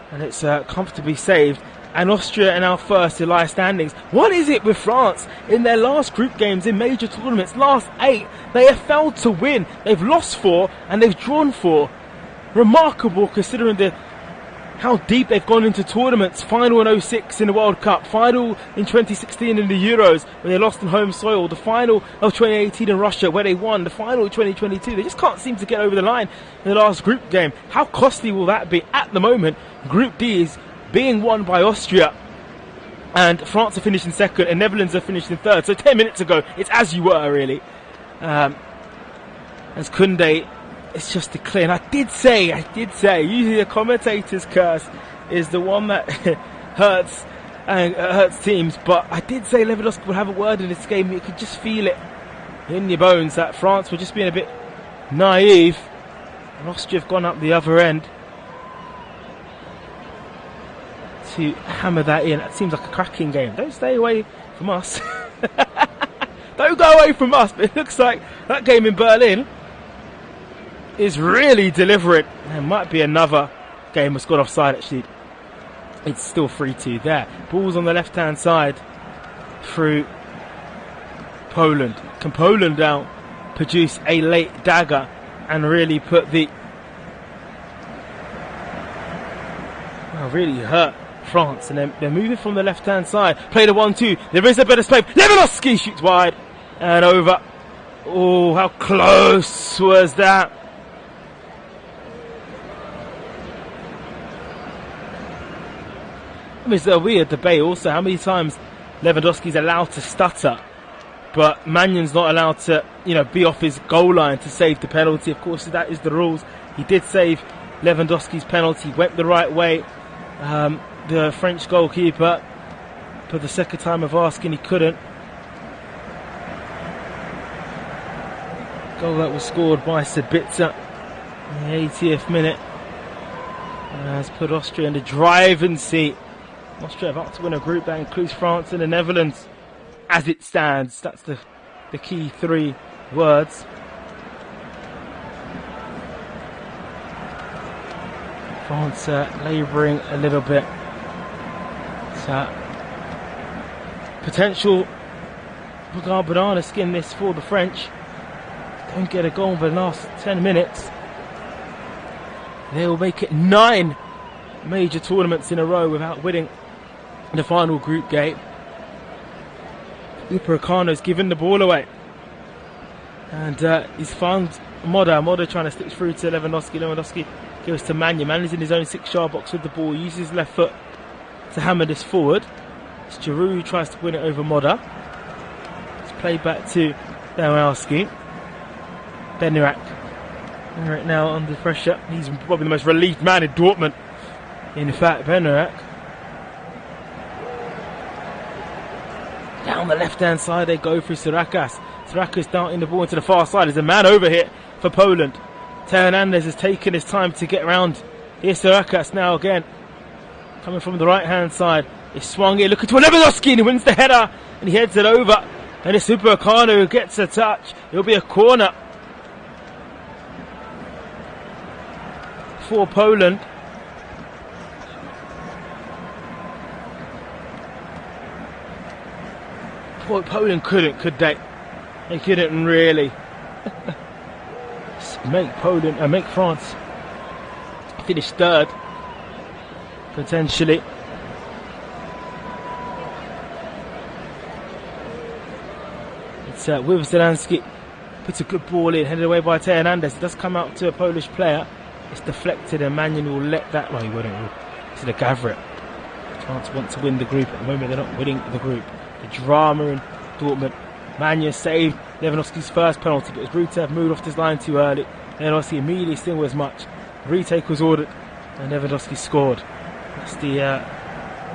and it's comfortably saved. And Austria are now 1st in live standings. What is it with France? In their last group games in major tournaments, last 8, they have failed to win. They've lost 4 and they've drawn 4. Remarkable considering how deep they've gone into tournaments. Final in 06 in the World Cup, final in 2016 in the Euros where they lost on home soil, the final of 2018 in Russia where they won, the final in 2022. They just can't seem to get over the line in the last group game. How costly will that be? At the moment, Group D is being won by Austria. and France are finishing second, and Netherlands are finishing third. So 10 minutes ago, it's as you were, really. As Koundé is just declaring. I did say, usually the commentator's curse is the one that hurts teams, but I did say Lewandowski will have a word in this game. You could just feel it in your bones that France were just being a bit naive, and Austria have gone up the other end to hammer that in. That seems like a cracking game. Don't stay away from us. Don't go away from us. But it looks like that game in Berlin is really delivering. There might be another game that's gone offside, actually. It's still 3-2 there. Ball's on the left-hand side through Poland. Can Poland now produce a late dagger and really put the... well, really hurt France? And then they're moving from the left-hand side. Play the 1-2. There is a better space. Lewandowski shoots wide and over. Oh, how close was that? It's a weird debate also how many times Lewandowski's allowed to stutter, but Magnan's not allowed to, be off his goal line to save the penalty. Of course, that is the rules. He did save Lewandowski's penalty, went the right way. The French goalkeeper, for the second time of asking, he couldn't. Goal that was scored by Sabitzer in the 80th minute has put Austria in the driving seat. Austria about to win a group that includes France and the Netherlands as it stands. That's the key three words. France labouring a little bit. Potential banana skin this for the French. Don't get a goal in the last 10 minutes. They will make it 9 major tournaments in a row without winning the final group game. Upamecano's given the ball away, and he's found Modder trying to stick through to Lewandowski. Lewandowski goes to Magnan. Magnan is in his own 6-yard box with the ball. He uses his left foot to hammer this forward. It's Giroud who tries to win it over Modder. It's played back to Lewandowski. Bednarek now under pressure. He's probably the most relieved man in Dortmund. In fact, Bednarek. Down the left-hand side they go through Sarakas. Sarakas darting the ball into the far side. There's a man over here for Poland. Teo Hernandez has taken his time to get around. Here's Sarakas now again. Coming from the right-hand side. He swung it, looking to Lewandowski, and he wins the header. And he heads it over. And it's Upamecano who gets a touch. It'll be a corner for Poland. Poland couldn't, could they? They couldn't really make France finish third, potentially. It's with Zelensky, puts a good ball in, headed away by Teo Hernandez. It does come out to a Polish player. It's deflected, and Magnan will let that. Well, he wouldn't. It's the Gavrit. France want to win the group. At the moment, they're not winning the group. The drama in Dortmund. Magnan saved Lewandowski's first penalty, but it was Rutev moved off this line too early. Lewandowski immediately still as much. Retake was ordered, and Lewandowski scored. That's the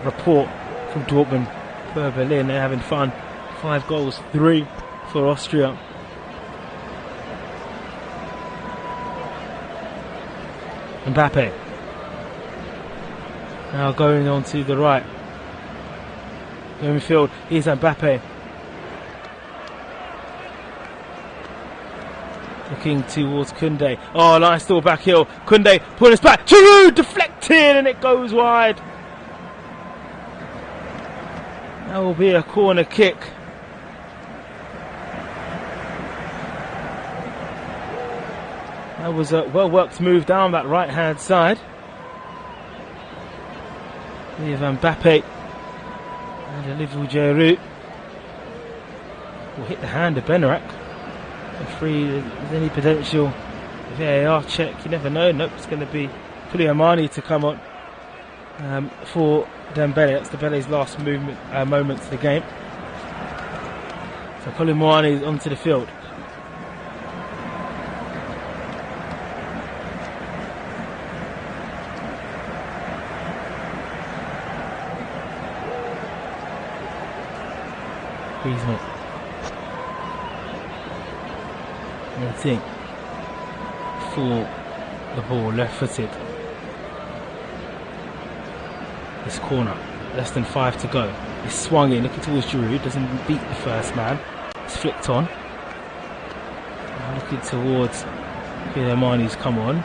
report from Dortmund for Berlin. They're having fun. 5 goals, 3 for Austria. Mbappe now going on to the right. In midfield, here's Mbappe. Looking towards Koundé. Oh, nice still back heel. Koundé pulling us back. Giroud deflected, and it goes wide. That will be a corner kick. That was a well-worked move down that right-hand side. We have Mbappe. And Olivier Giroud will hit the hand of Bednarek. If there's any potential VAR check, you never know. Nope, it's going to be Kylian to come on for Dembele. That's Dembele's last moments of the game. So Colin Moani is onto the field. Griezmann. Waiting for the ball, left-footed. This corner, less than 5 to go. He's swung in, looking towards Giroud, doesn't beat the first man. It's flicked on. Now looking towards Mani's come on.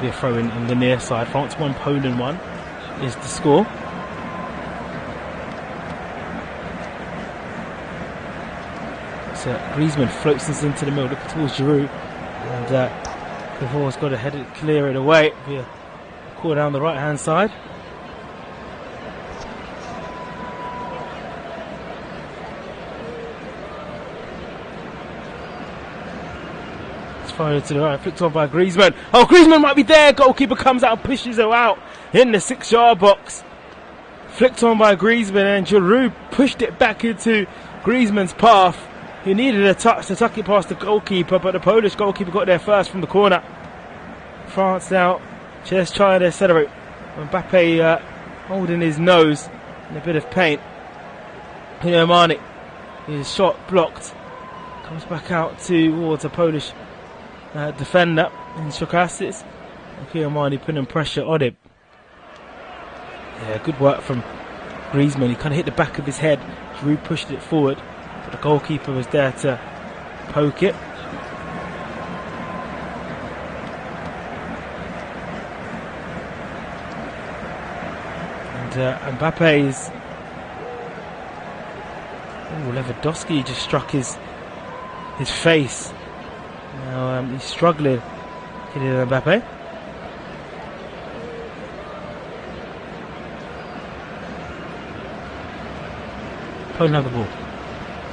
Be a throw in the near side. France 1, Poland 1 is the score. So Griezmann floats this into the middle, looking towards Giroud, and Gavor's got to head it, clear it away. Be a call down the right hand side. It's fired to the right, flicked on by Griezmann. Oh, Griezmann might be there. Goalkeeper comes out and pushes her out in the 6-yard box. Flicked on by Griezmann, and Giroud pushed it back into Griezmann's path. He needed a touch to tuck it past the goalkeeper, but the Polish goalkeeper got there first from the corner. France now just trying to celebrate. Mbappe holding his nose in a bit of pain. Mane, his shot blocked. Comes back out towards a Polish defender in Shokastis. Mane putting pressure on him. Yeah, good work from Griezmann. He kind of hit the back of his head. Giroud pushed it forward. The goalkeeper was there to poke it. And Mbappe is... Oh, Lewandowski just struck his face. Now he's struggling. Mbappe. Poland have the ball.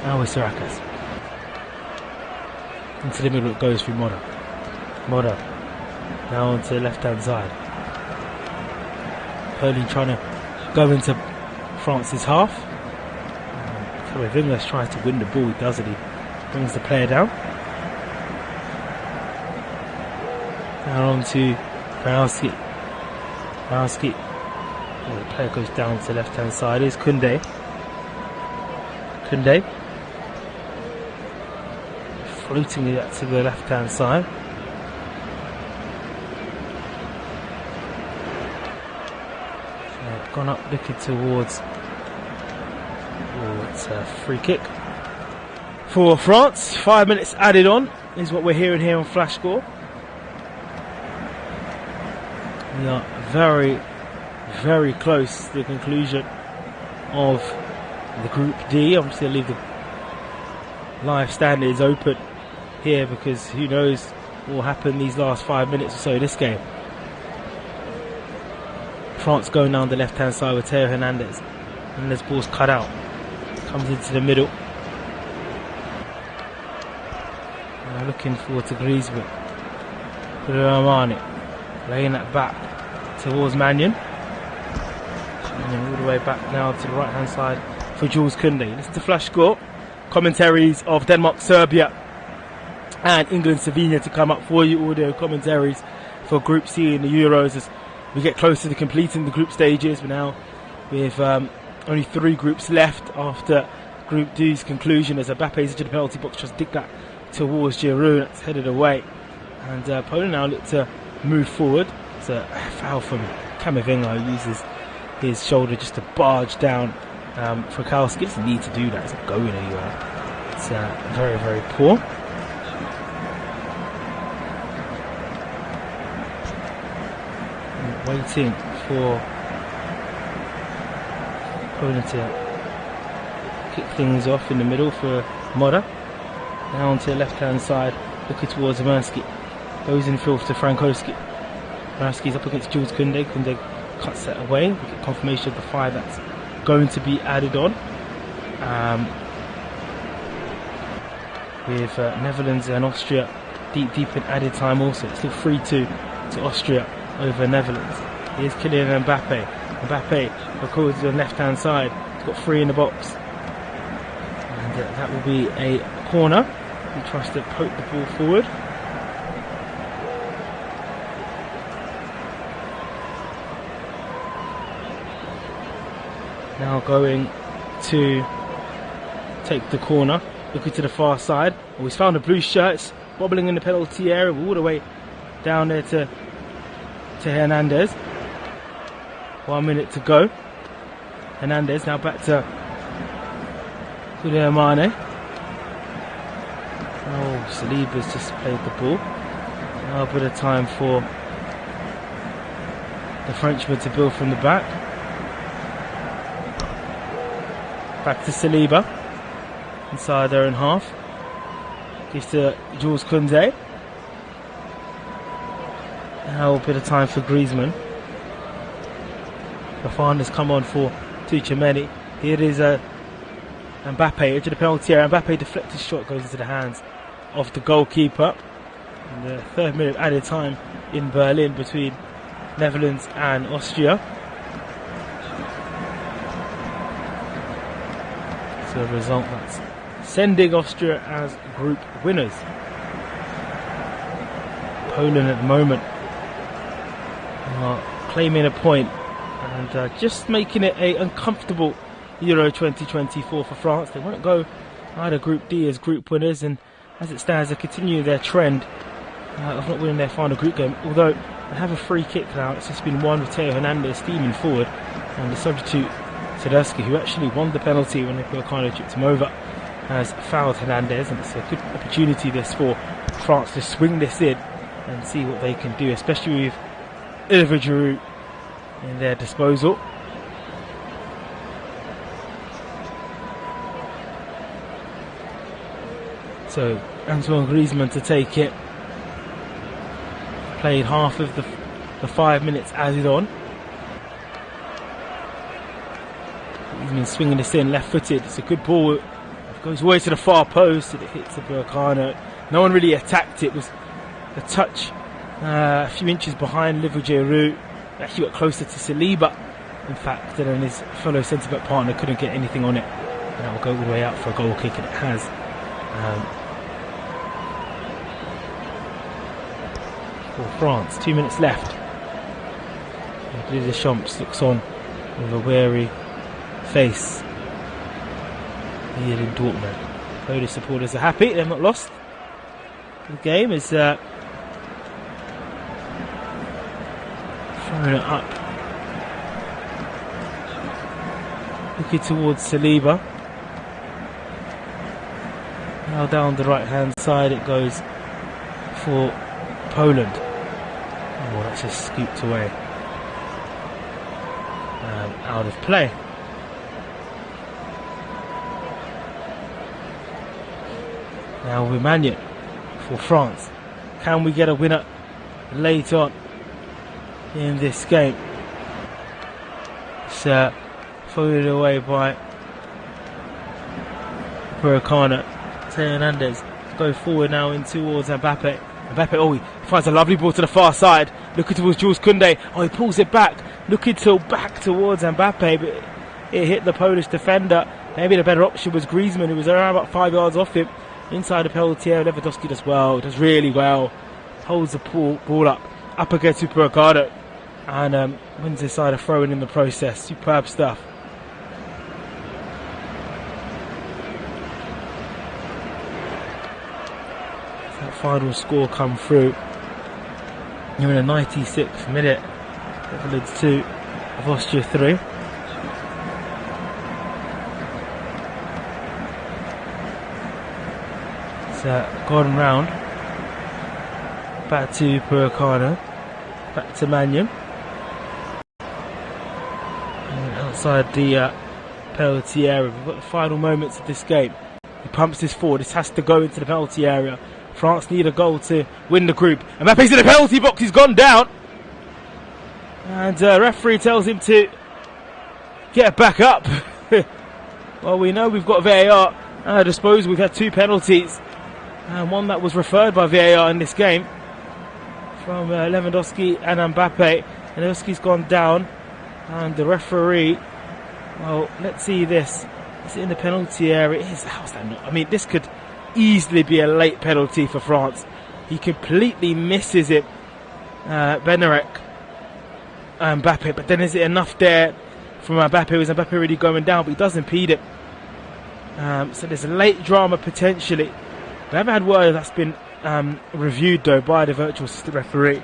Now with Sarakas. Into the middle it goes through Moda. Now onto the left hand side. Poland trying to go into France's half. Vinglas tries to win the ball, he doesn't. He brings the player down. Now on to Lewandowski. The player goes down to the left hand side. Here's Koundé. Floating it to the left hand side. So gone up looking towards a free kick for France. 5 minutes added on is what we're hearing here on Flash Score. We are very, very close to the conclusion of the Group D. Obviously I'll leave the live standings open here because who knows what will happen these last 5 minutes or so of this game. France going down the left hand side with Theo Hernandez, and this ball's cut out, comes into the middle. Now looking forward to Griezmann. Mane laying that back towards Mannion, and then all the way back now to the right hand side for Jules Koundé. This is the Flash Score. Commentaries of Denmark, Serbia and England, Slovenia to come up for you. Audio commentaries for Group C in the Euros as we get closer to completing the group stages. We're now with only 3 groups left after Group D's conclusion as Mbappe's into the penalty box, just dig that towards Giroud. That's headed away, and Poland now look to move forward. It's a foul from Camavinga, who uses his shoulder just to barge down Frykowski. Doesn't need to do that, it's not going anywhere. It's very, very poor. And waiting for Poland to kick things off in the middle for Moda. Now onto the left hand side, looking towards Zemanski. Goes in field to Frankowski. Frankowski's up against Jules Koundé. Koundé cuts that away. We get confirmation of the 5 that's going to be added on. With Netherlands and Austria deep in added time also. It's still 3-2 to Austria over Netherlands. Here's Kylian Mbappe. Mbappe records on the left hand side. He's got 3 in the box. And that will be a corner. He tries to poke the ball forward. Now going to take the corner. Looking to the far side. Oh, he's found the blue shirts wobbling in the penalty area, all the way down there to Hernandez. 1 minute to go. Hernandez now back to Mane. Oh, Saliba's just played the ball. Now a bit of time for the Frenchman to build from the back. Back to Saliba. Inside their own half. Gives to Jules Koundé. Now a bit of time for Griezmann. Fafana has come on for Tchouaméni. Here is Mbappe into the penalty area. Mbappe deflected shot goes into the hands of the goalkeeper. And the 3rd minute added time in Berlin between Netherlands and Austria. So a result that's sending Austria as group winners. Poland at the moment are claiming a point and just making it an uncomfortable Euro 2024 for France. They won't go either Group D as group winners, and as it stands, they continue their trend of not winning their final group game. Although they have a free kick now, it's just been won with Theo Hernandez steaming forward, and the substitute Lewandowski, who actually won the penalty when Upamecano chipped him over, has fouled Hernandez, and it's a good opportunity this for France to swing this in and see what they can do, especially with Olivier Giroud in their disposal. So Antoine Griezmann to take it. Played half of the 5 minutes added on. Griezmann swinging this in, left-footed. It's a good ball. It goes away to the far post and it hits Upamecano. No one really attacked it. It was a touch a few inches behind Olivier Giroud. Actually got closer to Saliba, in fact, and then his fellow centre-back partner couldn't get anything on it. And that will go all the way out for a goal kick, and it has. For France, 2 minutes left. Didier Deschamps looks on with a wary face here in Dortmund. Polish supporters are happy, they're not lost. The game is throwing it up. Looking towards Saliba. Now down the right hand side it goes for Poland. Oh, that's just scooped away. Out of play. Now Wimagnon for France. Can we get a winner late on in this game? It's followed away by Upamecano. Hernandez go forward now in towards Mbappe. Mbappe, oh, he finds a lovely ball to the far side. Looking towards Jules Koundé. Oh, he pulls it back. Looking back towards Mbappe, but it hit the Polish defender. Maybe the better option was Griezmann, who was around about 5 yards off him. Inside the penalty area, Lewandowski does well, does really well. Holds the ball up against Upamecano, and wins his side a throw-in in the process. Superb stuff. That final score come through. You're in the 96th minute. Netherlands 2 of Austria 3. It's gone round. Back to Upamecano. Back to Magnon. And outside the penalty area. We've got the final moments of this game. He pumps this forward. This has to go into the penalty area. France need a goal to win the group. Mbappe's in the penalty box. He's gone down. And referee tells him to get back up. Well, we know we've got VAR at our disposal. We've had 2 penalties. And one that was referred by VAR in this game. From Lewandowski and Mbappe. Lewandowski's gone down. And the referee, well, let's see this. Is it in the penalty area? It is. How's that not? I mean, this could easily be a late penalty for France. He completely misses it, Benarek, Mbappe. But then is it enough there from Mbappe? Is Mbappe really going down? But he does impede it. So there's a late drama potentially. We haven't had word that's been reviewed though by the virtual assistant referee.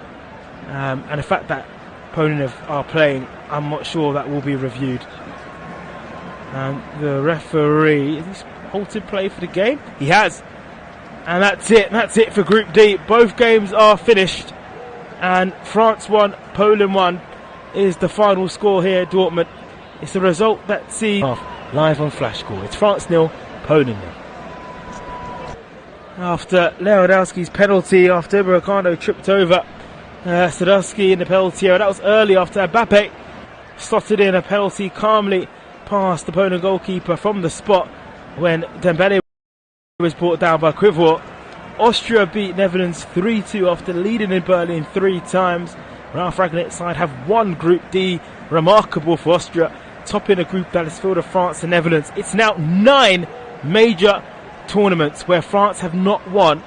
And the fact that Poland are playing, I'm not sure that will be reviewed. The referee, has he halted play for the game? He has. And that's it. That's it for Group D. Both games are finished. And France won, Poland won is the final score here at Dortmund. It's the result that sees live on Flash Score. It's France 0, Poland 0. After Lewandowski's penalty, after Ricardo tripped over Sadowski in the penalty area. That was early after Mbappe slotted in a penalty calmly past the Poland goalkeeper from the spot when Dembele was brought down by Quivoort. Austria beat Netherlands 3-2 after leading in Berlin 3 times. Ralph Ragnick's side have won Group D. Remarkable for Austria, topping a group that is filled of France and Netherlands. It's now 9 major tournaments where France have not won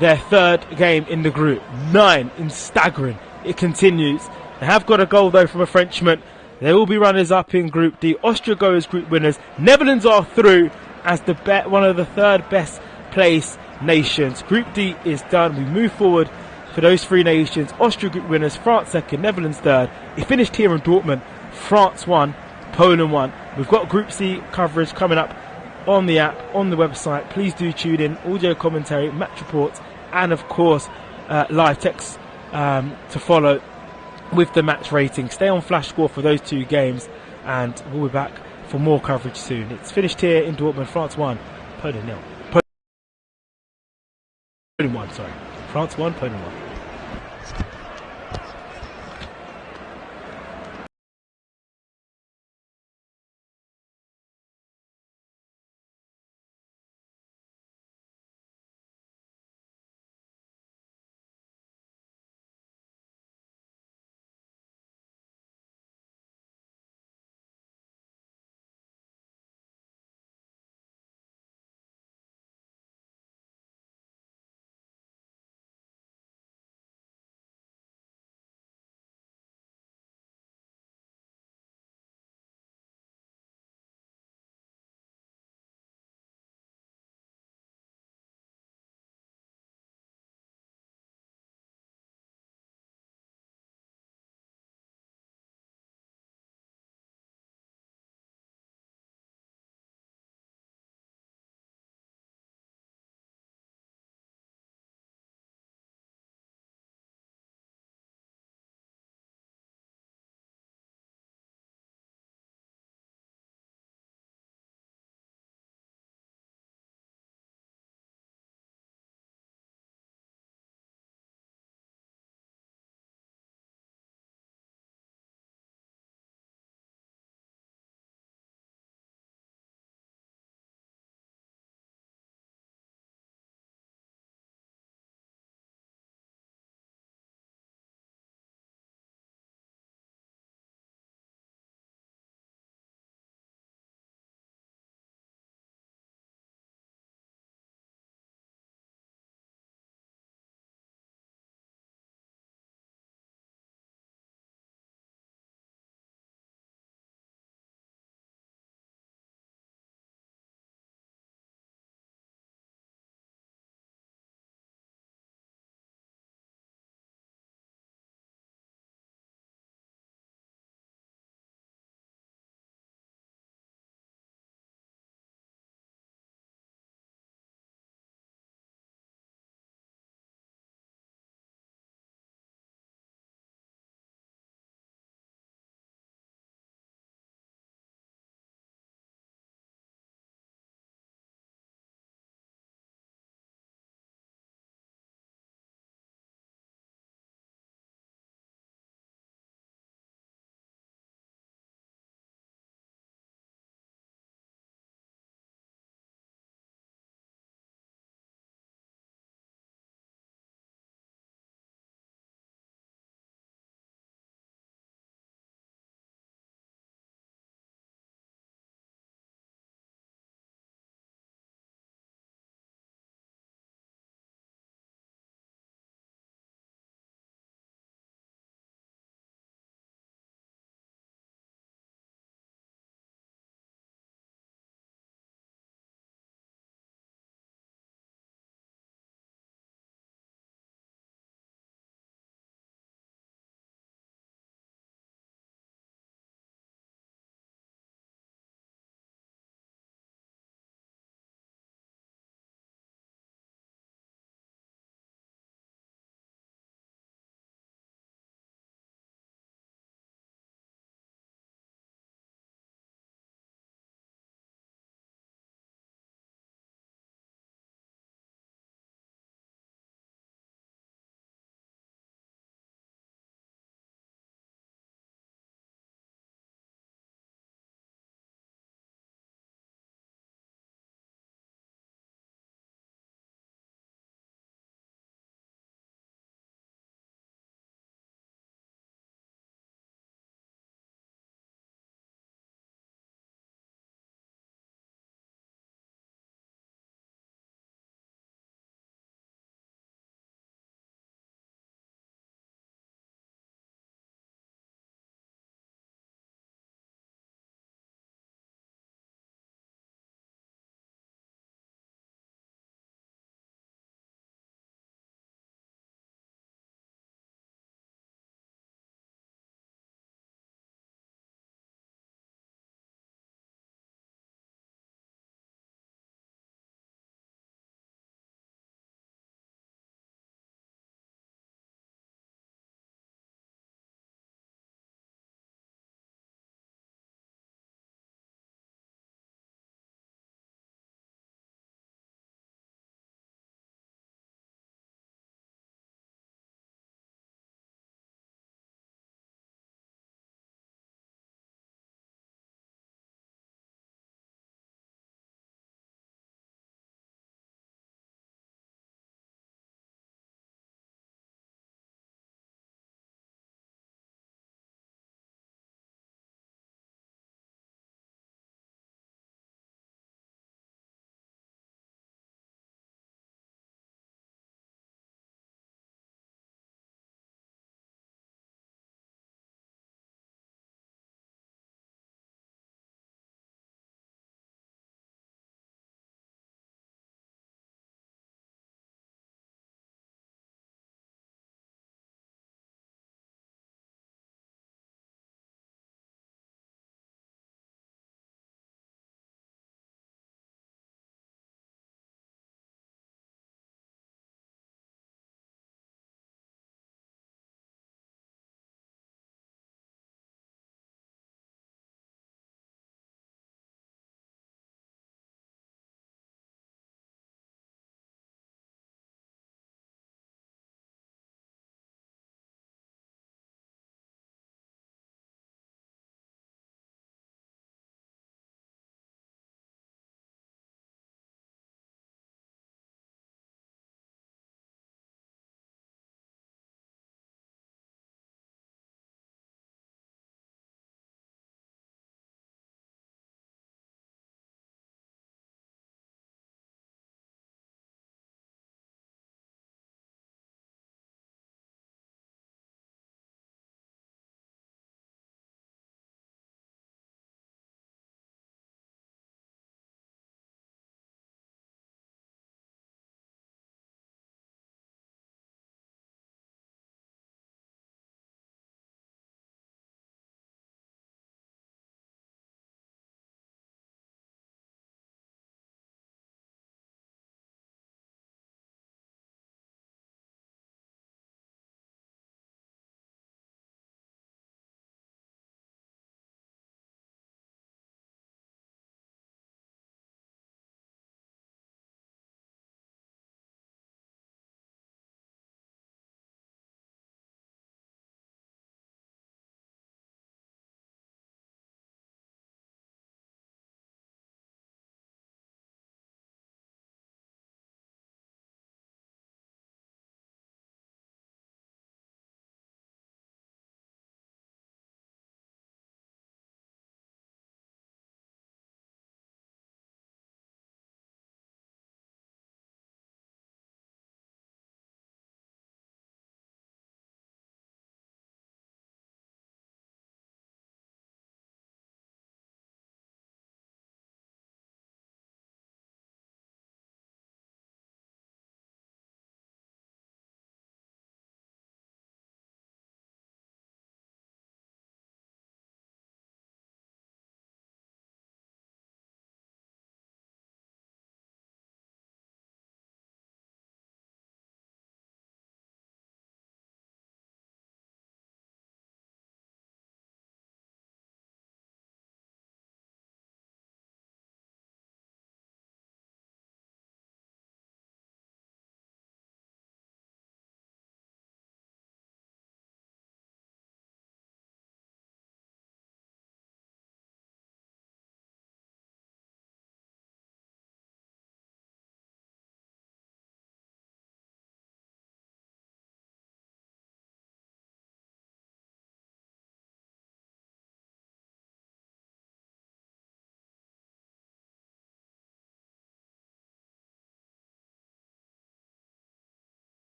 their third game in the group. 9 in staggering. It continues. They have got a goal though from a Frenchman. They will be runners up in Group D. Austria go as group winners. Netherlands are through as the one of the third best placed nations. Group D is done. We move forward for those 3 nations. Austria group winners, France second, Netherlands third. It finished here in Dortmund. France won, Poland won. We've got Group C coverage coming up on the app, on the website. Please do tune in. Audio commentary, match reports, and of course live text to follow with the match rating. Stay on Flash Score for those 2 games, and we'll be back for more coverage soon. It's finished here in Dortmund. France 1, Poland 0. Poland 1, sorry. France 1, Poland 1.